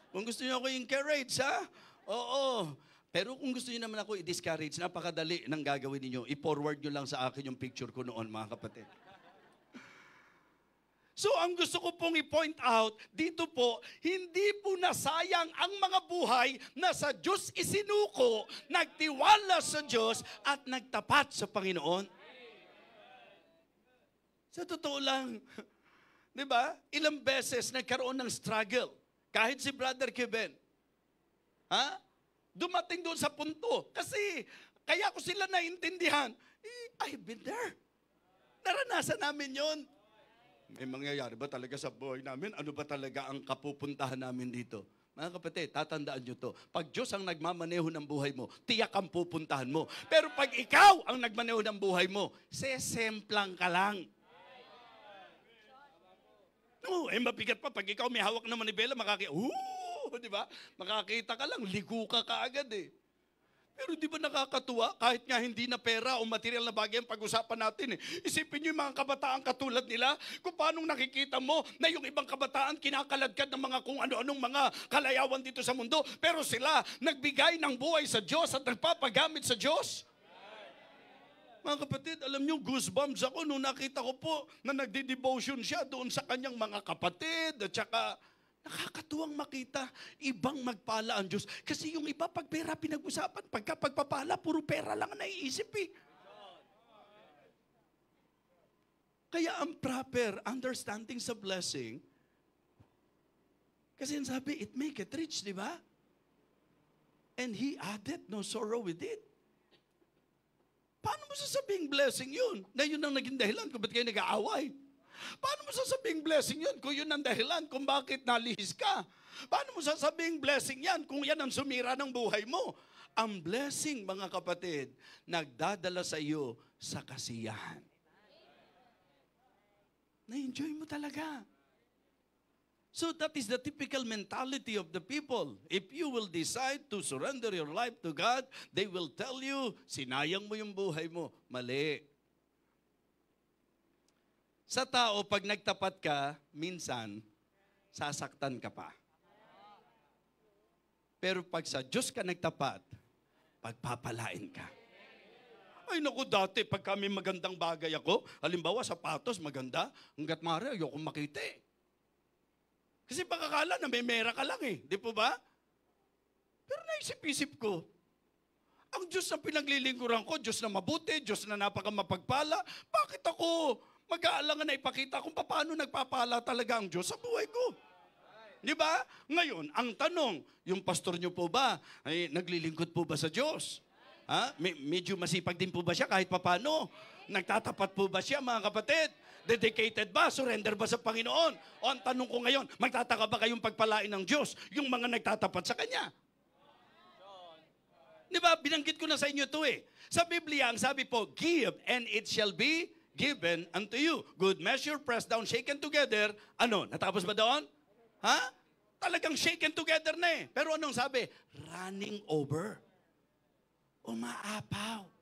Kung gusto nyo ako encourage, ha? Oo. Pero kung gusto nyo naman ako i-discourage, napakadali ng gagawin niyo. I-forward nyo lang sa akin yung picture ko noon, mga kapatid. So, ang gusto ko pong i-point out, dito po, hindi po nasayang ang mga buhay na sa Diyos isinuko, nagtiwala sa Diyos, at nagtapat sa Panginoon. Sa totoo lang, di ba? Ilang beses nagkaroon ng struggle. Kahit si Brother Kevin. Dumating doon sa punto. Kasi, kaya ko sila naintindihan. I've been there. Naranasan namin yon. May mangyayari ba talaga sa buhay namin? Ano ba talaga ang kapupuntahan namin dito? Mga kapatid, tatandaan nyo to. Pag Diyos ang nagmamaneho ng buhay mo, tiyak ang pupuntahan mo. Pero pag ikaw ang nagmaneho ng buhay mo, sesemplang ka lang. Mabigat pa. Pag ikaw may hawak na manibela, di ba? Makakita ka lang, ligo ka kaagad eh. Pero di ba nakakatuwa? Kahit nga hindi na pera o material na bagay ang pag-usapan natin eh. Isipin nyo yung mga kabataan katulad nila, kung paano nakikita mo na yung ibang kabataan kinakaladkad ng mga kung ano-anong mga kalayawan dito sa mundo. Pero sila nagbigay ng buhay sa Diyos at nagpapagamit sa Diyos. Mga kapatid, alam niyo, goosebumps ako nung nakita ko po na nagdi-devotion siya doon sa kanyang mga kapatid at saka nakakatuwang makita ibang magpala ang Diyos. Kasi yung iba pag pera pinag-usapan, pagpapala, puro pera lang ang naiisip eh. Kaya ang proper understanding sa blessing, kasi sabi, it make it rich, di ba? And He added no sorrow with it. Paano mo sasabing blessing yun? Na yun ang naging dahilan kung ba't kayo nag-aaway? Paano mo sasabing blessing yun kung yun ang dahilan kung bakit nalihis ka? Paano mo sasabing blessing yan kung yan ang sumira ng buhay mo? Ang blessing, mga kapatid, nagdadala sa iyo sa kasiyahan. Na-enjoy mo talaga. So that is the typical mentality of the people. If you will decide to surrender your life to God, they will tell you, sinayang mo yung buhay mo. Mali. Sa tao, pag nagtapat ka, minsan, sasaktan ka pa. Pero pag sa Diyos ka nagtapat, pagpapalain ka. Ay naku, dati pag kami magandang bagay ako, halimbawa sapatos maganda, hanggat maaari ayoko makita eh. Kasi pakakala na may mera ka lang eh, di po ba? Pero naisip-isip ko, ang Diyos na pinaglilingkuran ko, Diyos na mabuti, Diyos na napakamapagpala, bakit ako mag-aalangan na ipakita kung paano nagpapala talaga ang Diyos sa buhay ko? Di ba? Ngayon, ang tanong, yung pastor nyo po ba, ay naglilingkod po ba sa Diyos? Ha? Medyo masipag din po ba siya kahit papano? Nagtatapat po ba siya, mga kapatid? Dedicated ba? Surrender ba sa Panginoon? O ang tanong ko ngayon, magtataka ba kayong pagpalain ng Diyos yung mga nagtatapat sa Kanya? Di ba? Binanggit ko na sa inyo ito eh. Sa Biblia, ang sabi po, give and it shall be given unto you. Good measure, pressed down, shaken together. Ano? Natapos ba doon? Ha? Talagang shaken together na eh. Pero anong sabi? Running over. Umaapaw.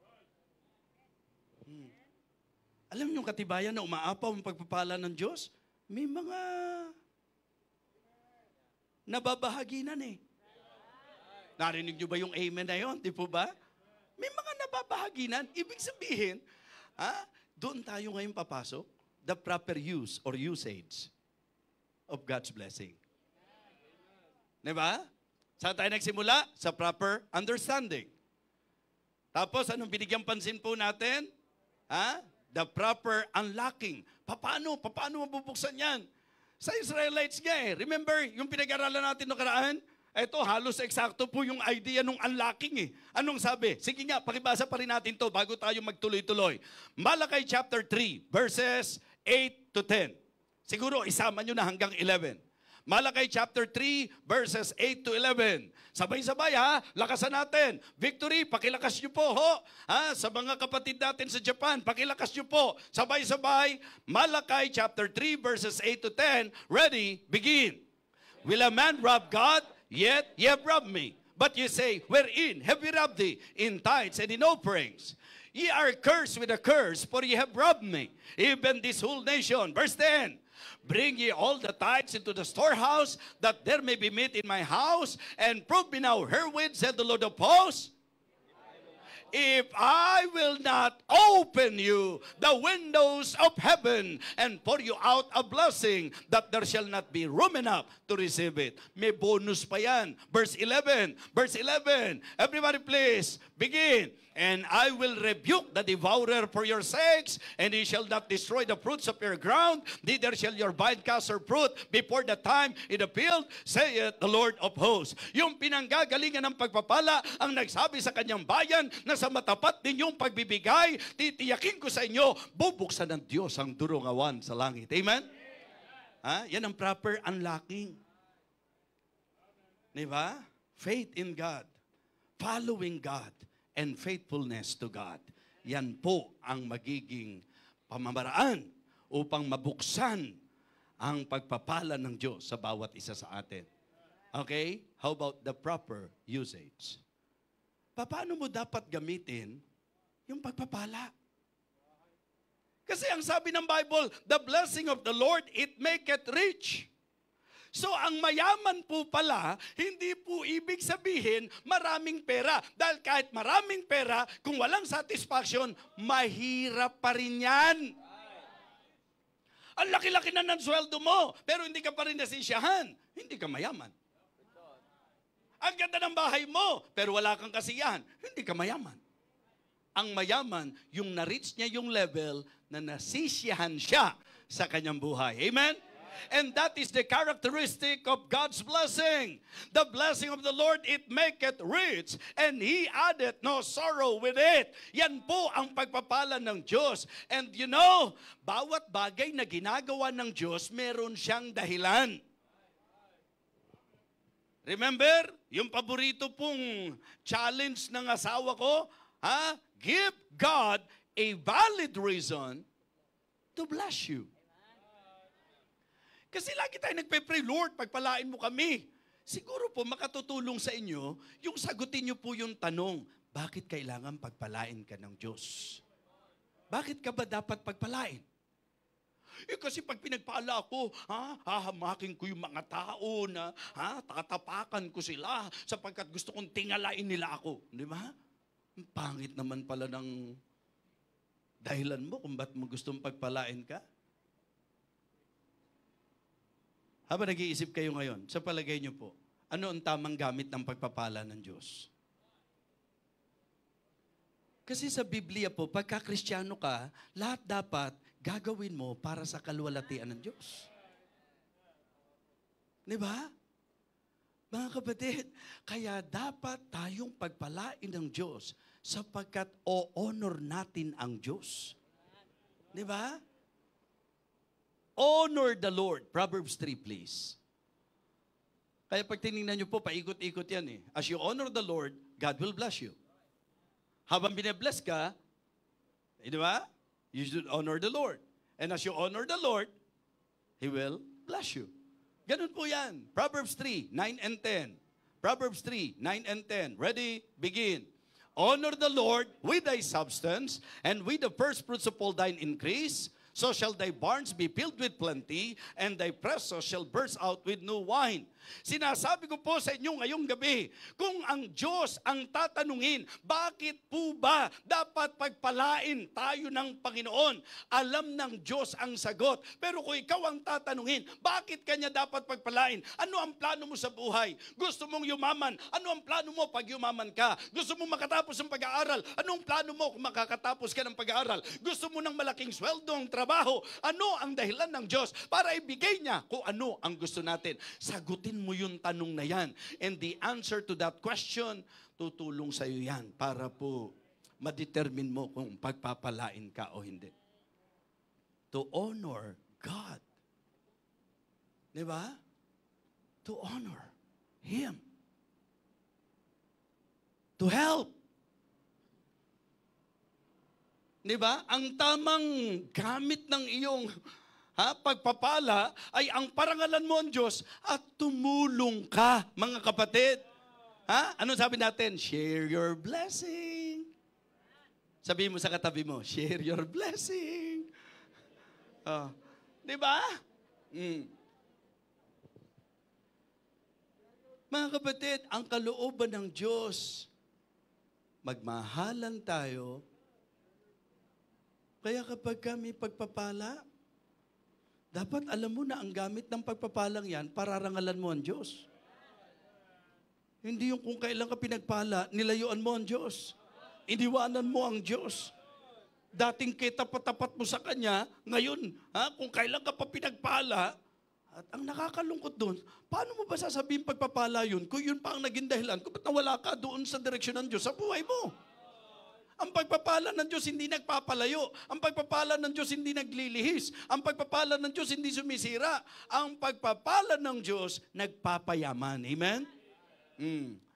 Alam niyo yung katibayan na umaapaw ang pagpapala ng Diyos? May mga nababahaginan eh. Narinig niyo ba yung amen na yun? Di po ba? May mga nababahaginan. Ibig sabihin, doon tayo ngayon papasok, the proper use or usage of God's blessing. Di ba? Saan tayo nagsimula? Sa proper understanding. Tapos, anong binigyan pansin po natin? The proper unlocking. Paano mabubuksan yan? Sa Israelites nga eh. Remember, yung pinag-aralan natin noong karaan? Ito, halos eksakto po yung idea ng unlocking eh. Anong sabi? Sige nga, pakibasa pa rin natin to bago tayo magtuloy-tuloy. Malakay chapter 3, verses 8 to 10. Siguro, isama nyo na hanggang 11. Malakay chapter 3, verses 8 to 11. Sabay-sabay ha, lakasan natin. Victory, pakilakas nyo po ho. Sa mga kapatid natin sa Japan, pakilakas nyo po. Sabay-sabay, Malakay chapter 3, verses 8 to 10. Ready, begin. Will a man rob God? Yet ye have robbed me. But ye say, wherein have we robbed thee? In tithes and in offerings. Ye are cursed with a curse, for ye have robbed me, even this whole nation. Verse 10. Bring ye all the tithes into the storehouse, that there may be meat in my house, and prove me now herewith, said the Lord of hosts, if I will not open you the windows of heaven and pour you out a blessing, that there shall not be room enough to receive it. May bonus pa yan. Verse 11. Verse 11. Everybody please, begin. And I will rebuke the devourer for your sakes, and he shall not destroy the fruits of your ground, neither shall your vine cast her fruit before the time in the field, saith the Lord of hosts. Yung pinanggagalingan ng pagpapala ang nagsabi sa kanyang bayan na sa matapat ninyong pagbibigay, titiyakin ko sa inyo, bubuksan ng Diyos ang durungawan sa langit. Amen? Yan ang proper unlocking. Diba? Faith in God. Following God. And faithfulness to God. Yan po ang magiging pamamaraan upang mabuksan ang pagpapala ng Diyos sa bawat isa sa atin. Okay? How about the proper usage? Paano mo dapat gamitin yung pagpapala? Kasi ang sabi ng Bible, the blessing of the Lord, it maketh rich. So ang mayaman po pala, hindi po ibig sabihin maraming pera. Dahil kahit maraming pera, kung walang satisfaction, mahirap pa rin yan. Ang laki-laki na ng sweldo mo, pero hindi ka pa rin nasisiyahan, hindi ka mayaman. Ang ganda ng bahay mo, pero wala kang kasiyahan, hindi ka mayaman. Ang mayaman, yung na-reach niya yung level na nasisiyahan siya sa kanyang buhay. Amen? And that is the characteristic of God's blessing. The blessing of the Lord, it maketh rich, and He addeth no sorrow with it. Yan po ang pagpapala ng Diyos. And you know, bawat bagay na ginagawa ng Diyos, meron siyang dahilan. Remember, yung paborito pong challenge ng asawa ko, give God a valid reason to bless you. Kasi lagi tayo nagpe-pray, Lord, pagpalain mo kami. Siguro po makatutulong sa inyo, yung sagutin niyo po yung tanong, bakit kailangan pagpalain ka ng Diyos? Bakit ka ba dapat pagpalain? Kasi pag pinagpala ako, hahamakin ko yung mga tao na, tatapakan ko sila sapagkat gusto kong tingalain nila ako. Di ba? Ang pangit naman pala ng dahilan mo kung ba't mo gustong pagpalain ka. Habang nag-iisip kayo ngayon, sa palagay niyo po, ano ang tamang gamit ng pagpapala ng Diyos? Kasi sa Biblia po, pagka Kristiyano ka, lahat dapat gagawin mo para sa kaluwalhatian ng Diyos. Di ba? Mga kapatid, kaya dapat tayong pagpalain ng Diyos sapagkat o-honor natin ang Diyos. Di ba? Honor the Lord. Proverbs 3, please. Kaya pag tinignan nyo po, paikot-ikot yan eh. As you honor the Lord, God will bless you. Habang bine-bless ka, di ba? You should honor the Lord. And as you honor the Lord, He will bless you. Ganun po yan. Proverbs 3, 9 and 10. Proverbs 3, 9 and 10. Ready? Begin. Honor the Lord with thy substance, and with the first fruits of all thine increase. So shall thy barns be filled with plenty, and thy presses shall burst out with new wine. Sinasabi ko po sa inyo ngayong gabi, kung ang Diyos ang tatanungin, bakit po ba dapat pagpalain tayo ng Panginoon? Alam ng Diyos ang sagot. Pero kung ikaw ang tatanungin, bakit kanya dapat pagpalain? Ano ang plano mo sa buhay? Gusto mong yumaman? Ano ang plano mo pag yumaman ka? Gusto mong makatapos ng pag-aaral? Ano ang plano mo kung makakatapos ka ng pag-aaral? Gusto mo ng malaking sweldong trabaho? Ano ang dahilan ng Diyos para ibigay niya kung ano ang gusto natin? Sagutin mo yung tanong na yan. And the answer to that question, tutulong sa iyo yan para po ma-determine mo kung pagpapalain ka o hindi. To honor God. Di ba? To honor Him. To help. Di ba? Ang tamang gamit ng iyong pagpapala ay ang parangalan mo ang Diyos at tumulong ka, mga kapatid. Ano sabi natin? Share your blessing. Sabihin mo sa katabi mo, share your blessing. Di ba? Mga kapatid, ang kalooban ng Diyos, magmahalan tayo. Kaya kapag kami pagpapala, dapat alam mo na ang gamit ng pagpapalang yan, pararangalan mo ang Diyos. Hindi yung kung kailan ka pinagpala, nilayuan mo ang Diyos. Iniwanan mo ang Diyos. Dating kitapat-tapat mo sa Kanya, ngayon, kung kailan ka pa pinagpala, at ang nakakalungkot doon, paano mo ba sasabihin pagpapala yun? Kung yun pa ang naging dahilan, kung ba't nawala ka doon sa direksyon ng Diyos sa buhay mo? Ang pagpapala ng Diyos hindi nagpapalayo. Ang pagpapala ng Diyos hindi naglilihis. Ang pagpapala ng Diyos hindi sumisira. Ang pagpapala ng Diyos nagpapayaman. Amen?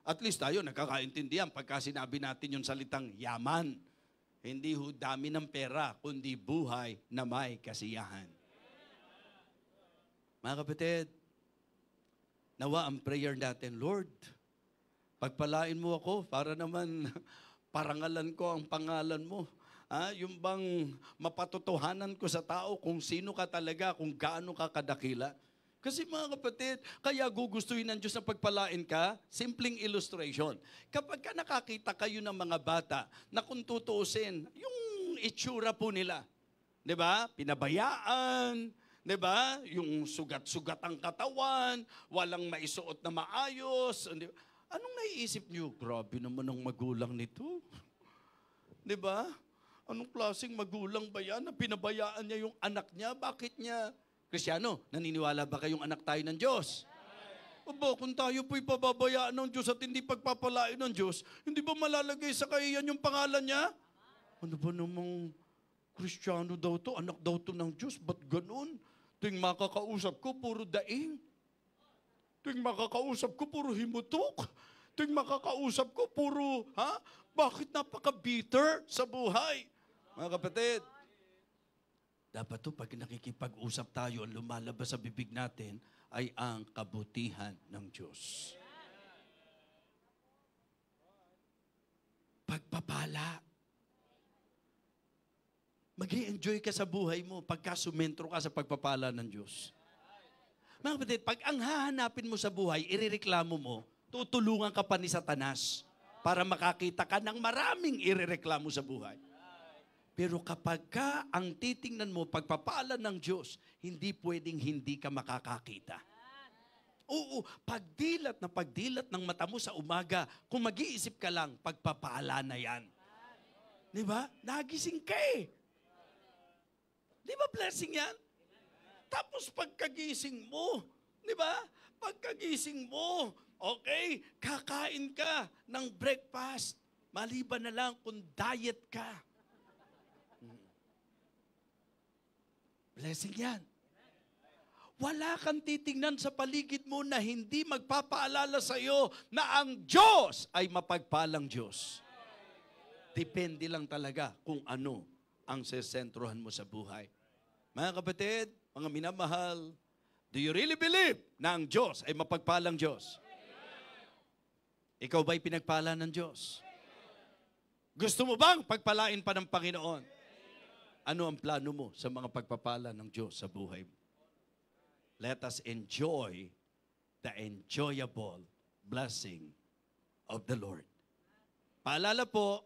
At least tayo nagkakaintindihan pagka sinabi natin yung salitang yaman. Hindi ho dami ng pera, kundi buhay na may kasiyahan. Mga kapatid, nawa ang prayer natin, Lord, pagpalain mo ako para naman parangalan ko ang pangalan mo. Yung bang mapatotohanan ko sa tao kung sino ka talaga, kung gaano ka kadakila. Kasi mga kapatid, kaya gugustuhin ng Diyos na pagpalain ka, simpleng illustration. Kapag ka nakakita kayo ng mga bata na kung tutuusin, yung itsura po nila, di ba? Pinabayaan, di ba? Yung sugat-sugat ang katawan, walang maisuot na maayos, di ba? Anong naiisip niyo? Grabe naman ang magulang nito. Di ba? Anong klaseng magulang ba yan na pinabayaan niya yung anak niya? Bakit niya? Kristiyano, naniniwala ba kayong anak tayo ng Diyos? Aba, kung tayo po'y pababayaan ng Diyos at hindi pagpapalain ng Diyos, hindi ba malalagay sa kahiyan yung pangalan niya? Ano ba namang Kristiyano daw to? Anak daw to ng Diyos? Ba't ganun? Tuwing makakausap ko, puro daing. Tuwing makakausap ko, puro himutok. Tuwing makakausap ko, puro, bakit napaka-bitter sa buhay? Mga kapatid, Dapat to pag nakikipag-usap tayo, ang lumalabas sa bibig natin ay ang kabutihan ng Diyos. Pagpapala. Mag-i-enjoy ka sa buhay mo pagka sumentro ka sa pagpapala ng Diyos. Mga kapatid, pag ang hahanapin mo sa buhay, irereklamo mo, tutulungan ka pa ni Satanas para makakita ka ng maraming irereklamo sa buhay. Pero kapag ka ang titingnan mo, pagpapala ng Diyos, hindi pwedeng hindi ka makakakita. Oo, pagdilat ng mata mo sa umaga, kung mag-iisip ka lang, pagpapala na yan. Di ba? Nagising ka eh. Di ba blessing yan? Tapos pagkagising mo, di ba? Pagkagising mo, okay, kakain ka ng breakfast. Maliban na lang kung diet ka. Blessing yan. Wala kang titingnan sa paligid mo na hindi magpapaalala sa iyo na ang Diyos ay mapagpalang Diyos. Depende lang talaga kung ano ang sesentrohan mo sa buhay. Mga kapatid, mga minamahal, do you really believe na ang Diyos ay mapagpalang Diyos? Ikaw ba'y pinagpala ng Diyos? Gusto mo bang pagpalain pa ng Panginoon? Ano ang plano mo sa mga pagpapala ng Diyos sa buhay mo? Let us enjoy the enjoyable blessing of the Lord. Paalala po,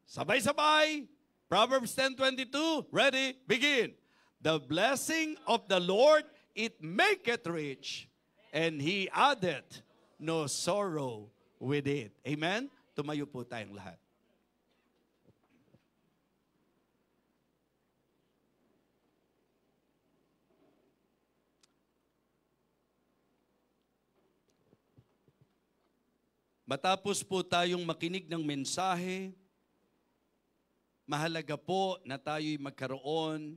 sabay-sabay, Proverbs 10:22, ready, begin. The blessing of the Lord, it maketh rich, and He addeth no sorrow with it. Amen? Tumayo po tayong lahat. Matapos po tayong makinig ng mensahe, mahalaga po na tayo'y magkaroon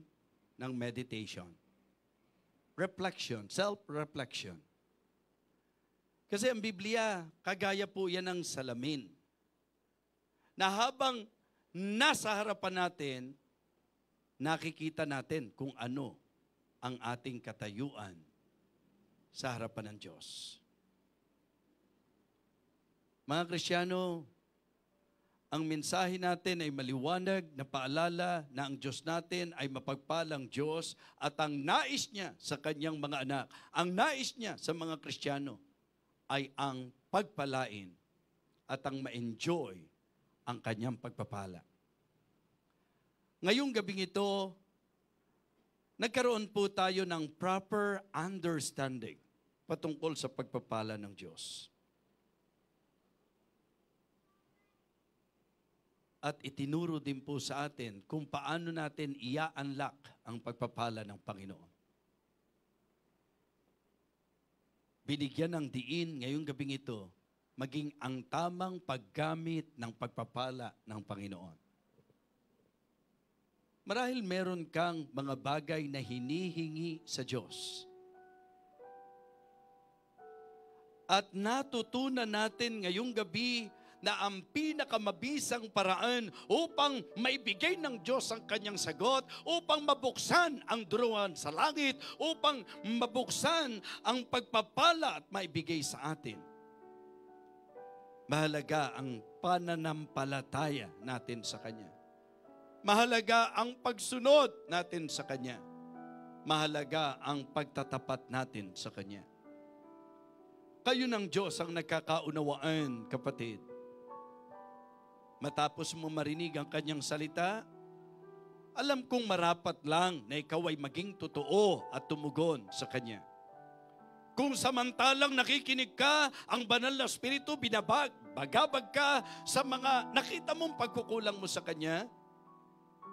ng meditation. Reflection, self-reflection. Kasi ang Biblia, kagaya po yan ng salamin. Na habang nasa harapan natin, nakikita natin kung ano ang ating katayuan sa harapan ng Diyos. Mga Kristiyano, ang mensahe natin ay maliwanag na paalala na ang Diyos natin ay mapagpalang Diyos at ang nais niya sa kanyang mga anak, ang nais niya sa mga Kristiyano ay ang pagpalain at ang ma-enjoy ang kanyang pagpapala. Ngayong gabing ito, nagkaroon po tayo ng proper understanding patungkol sa pagpapala ng Diyos. At itinuro din po sa atin kung paano natin ia-unlock ang pagpapala ng Panginoon. Binigyan ng diin ngayong gabing ito, maging ang tamang paggamit ng pagpapala ng Panginoon. Marahil meron kang mga bagay na hinihingi sa Diyos. At natutunan natin ngayong gabi na ang pinakamabisang paraan upang maibigay ng Diyos ang kanyang sagot, upang mabuksan ang duruan sa langit, upang mabuksan ang pagpapala at maibigay sa atin. Mahalaga ang pananampalataya natin sa Kanya. Mahalaga ang pagsunod natin sa Kanya. Mahalaga ang pagtatapat natin sa Kanya. Kayo ng Diyos ang nagkakaunawaan, kapatid. Matapos mo marinig ang kanyang salita, alam kong marapat lang na ikaw ay maging totoo at tumugon sa kanya. Kung samantalang nakikinig ka, ang banal na Espiritu bagabag ka sa mga nakita mong pagkukulang mo sa kanya,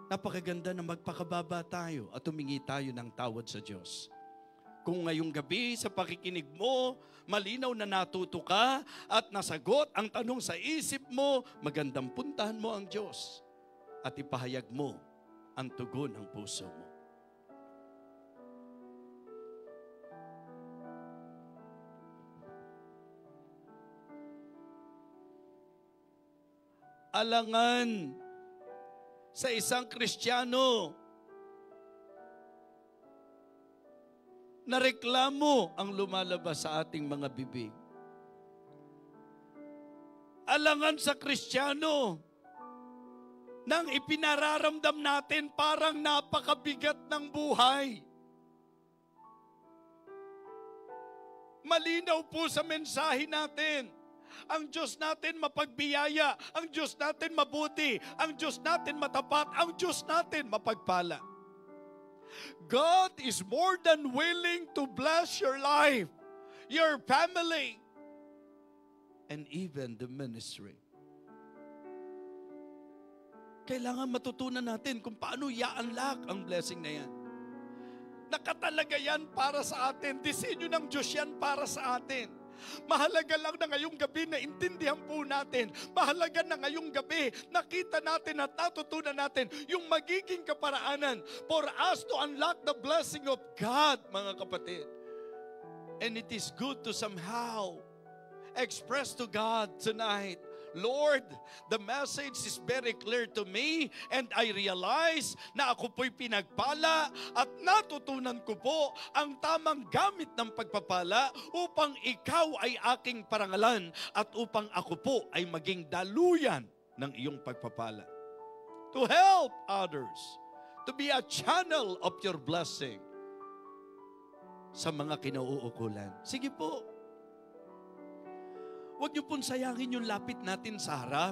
napakaganda na magpakababa tayo at humingi tayo ng tawad sa Diyos. Kung ngayong gabi sa pakikinig mo, malinaw na natuto ka at nasagot ang tanong sa isip mo, magandang puntahan mo ang Diyos at ipahayag mo ang tugon ng puso mo. Alangan sa isang Kristiyano na reklamo ang lumalabas sa ating mga bibig. Alangan sa Kristiyano, nang ipinararamdam natin parang napakabigat ng buhay. Malinaw po sa mensahe natin. Ang Diyos natin mapagbiyaya, ang Diyos natin mabuti, ang Diyos natin matapat, ang Diyos natin mapagpala. God is more than willing to bless your life, your family, and even the ministry. Kailangan matutunan natin kung paano i-unlock ang blessing na yan. Nakatalaga yan para sa atin. Disenyo ng Diyos yan para sa atin. Mahalaga lang na ngayong gabi na intindihan po natin. Mahalaga na ngayong gabi nakita natin at natutunan natin yung magiging kaparaanan for us to unlock the blessing of God, mga kapatid. And it is good to somehow express to God tonight, Lord, the message is very clear to me and I realize na ako po'y pinagpala at natutunan ko po ang tamang gamit ng pagpapala upang ikaw ay aking parangalan at upang ako po ay maging daluyan ng iyong pagpapala. To help others, to be a channel of your blessing sa mga kinauukulan. Sige po. Huwag niyo pong sayangin yung lapit natin sa harap.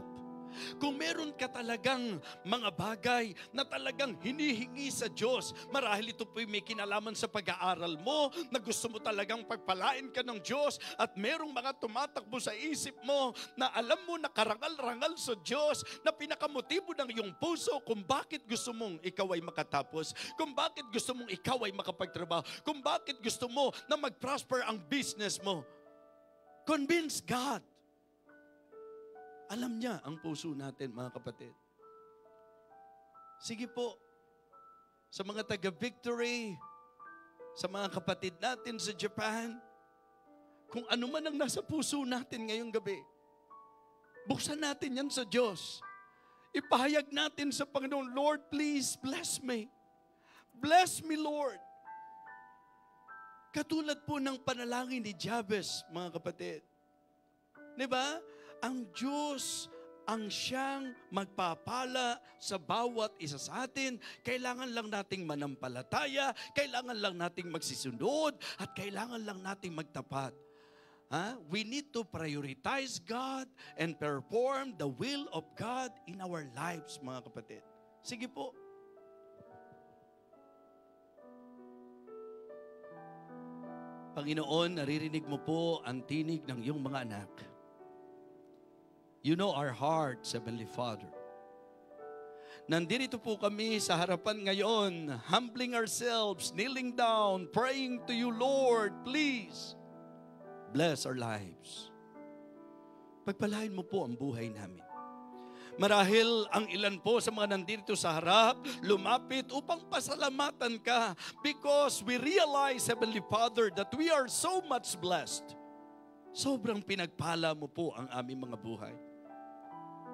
Kung meron ka talagang mga bagay na talagang hinihingi sa Diyos, marahil ito po'y may kinalaman sa pag-aaral mo, na gusto mo talagang pagpalain ka ng Diyos, at merong mga tumatakbo sa isip mo na alam mo na karangal-rangal sa Diyos, na pinakamotibo ng iyong puso kung bakit gusto mong ikaw ay makatapos, kung bakit gusto mong ikaw ay makapagtrabaho, kung bakit gusto mo na mag-prosper ang business mo. Convince God. Alam niya ang puso natin, mga kapatid. Sige po, sa mga taga-Victory, sa mga kapatid natin sa Japan, kung ano man ang nasa puso natin ngayong gabi, buksan natin yan sa Diyos. Ipahayag natin sa Panginoon, Lord, please bless me. Bless me, Lord. Katulad po ng panalangin ni Jabez, mga kapatid. Diba? Ang Diyos ang siyang magpapala sa bawat isa sa atin. Kailangan lang nating manampalataya, kailangan lang nating magsisunod, at kailangan lang nating magtapat. We need to prioritize God and perform the will of God in our lives, mga kapatid. Sige po. Panginoon, naririnig mo po ang tinig ng iyong mga anak. You know our hearts, Heavenly Father. Nandito po kami sa harapan ngayon, humbling ourselves, kneeling down, praying to you, Lord, please, bless our lives. Pagpalain mo po ang buhay namin. Marahil ang ilan po sa mga nandito sa harap, lumapit upang pasalamatan ka because we realize, Heavenly Father, that we are so much blessed. Sobrang pinagpala mo po ang aming mga buhay.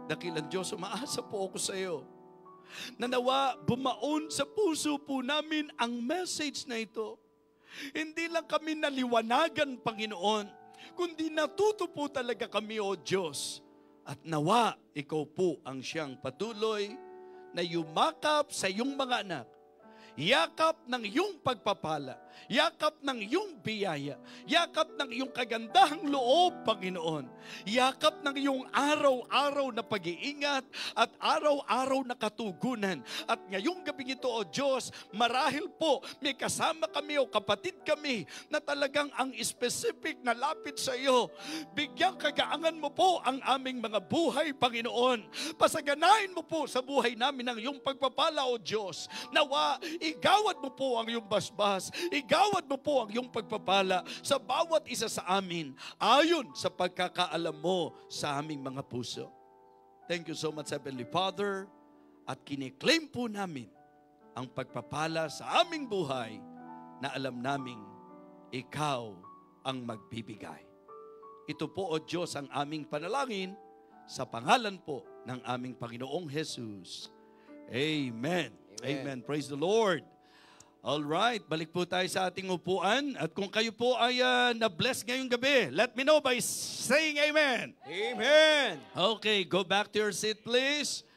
Dakilang Diyos, umaasa po ako sa iyo. Nanawa, bumaon sa puso po namin ang message na ito. Hindi lang kami naliwanagan, Panginoon, kundi natuto po talaga kami, O Diyos. At nawa, ikaw po ang siyang patuloy na yumakap sa iyong mga anak. Yakap ng iyong pagpapala. Yakap ng iyong biyaya. Yakap ng iyong kagandahang loob, Panginoon. Yakap ng iyong araw-araw na pag-iingat at araw-araw na katugunan. At ngayong gabi ito, O Diyos, marahil po may kasama kami o kapatid kami na talagang ang specific na lapit sa iyo. Bigyang kagaangan mo po ang aming mga buhay, Panginoon. Pasaganain mo po sa buhay namin ang iyong pagpapala, O Diyos. Nawa, igawad mo po ang iyong basbas. Igawad mo po ang iyong pagpapala sa bawat isa sa amin ayon sa pagkakaalam mo sa aming mga puso. Thank you so much, Heavenly Father. At kiniklaim po namin ang pagpapala sa aming buhay na alam naming ikaw ang magbibigay. Ito po, O Diyos, ang aming panalangin sa pangalan po ng aming Panginoong Jesus. Amen. Amen. Praise the Lord. Alright, balik po tayo sa ating upuan. At kung kayo po ay na-bless ngayong gabi, let me know by saying amen. Amen. Okay, go back to your seat please.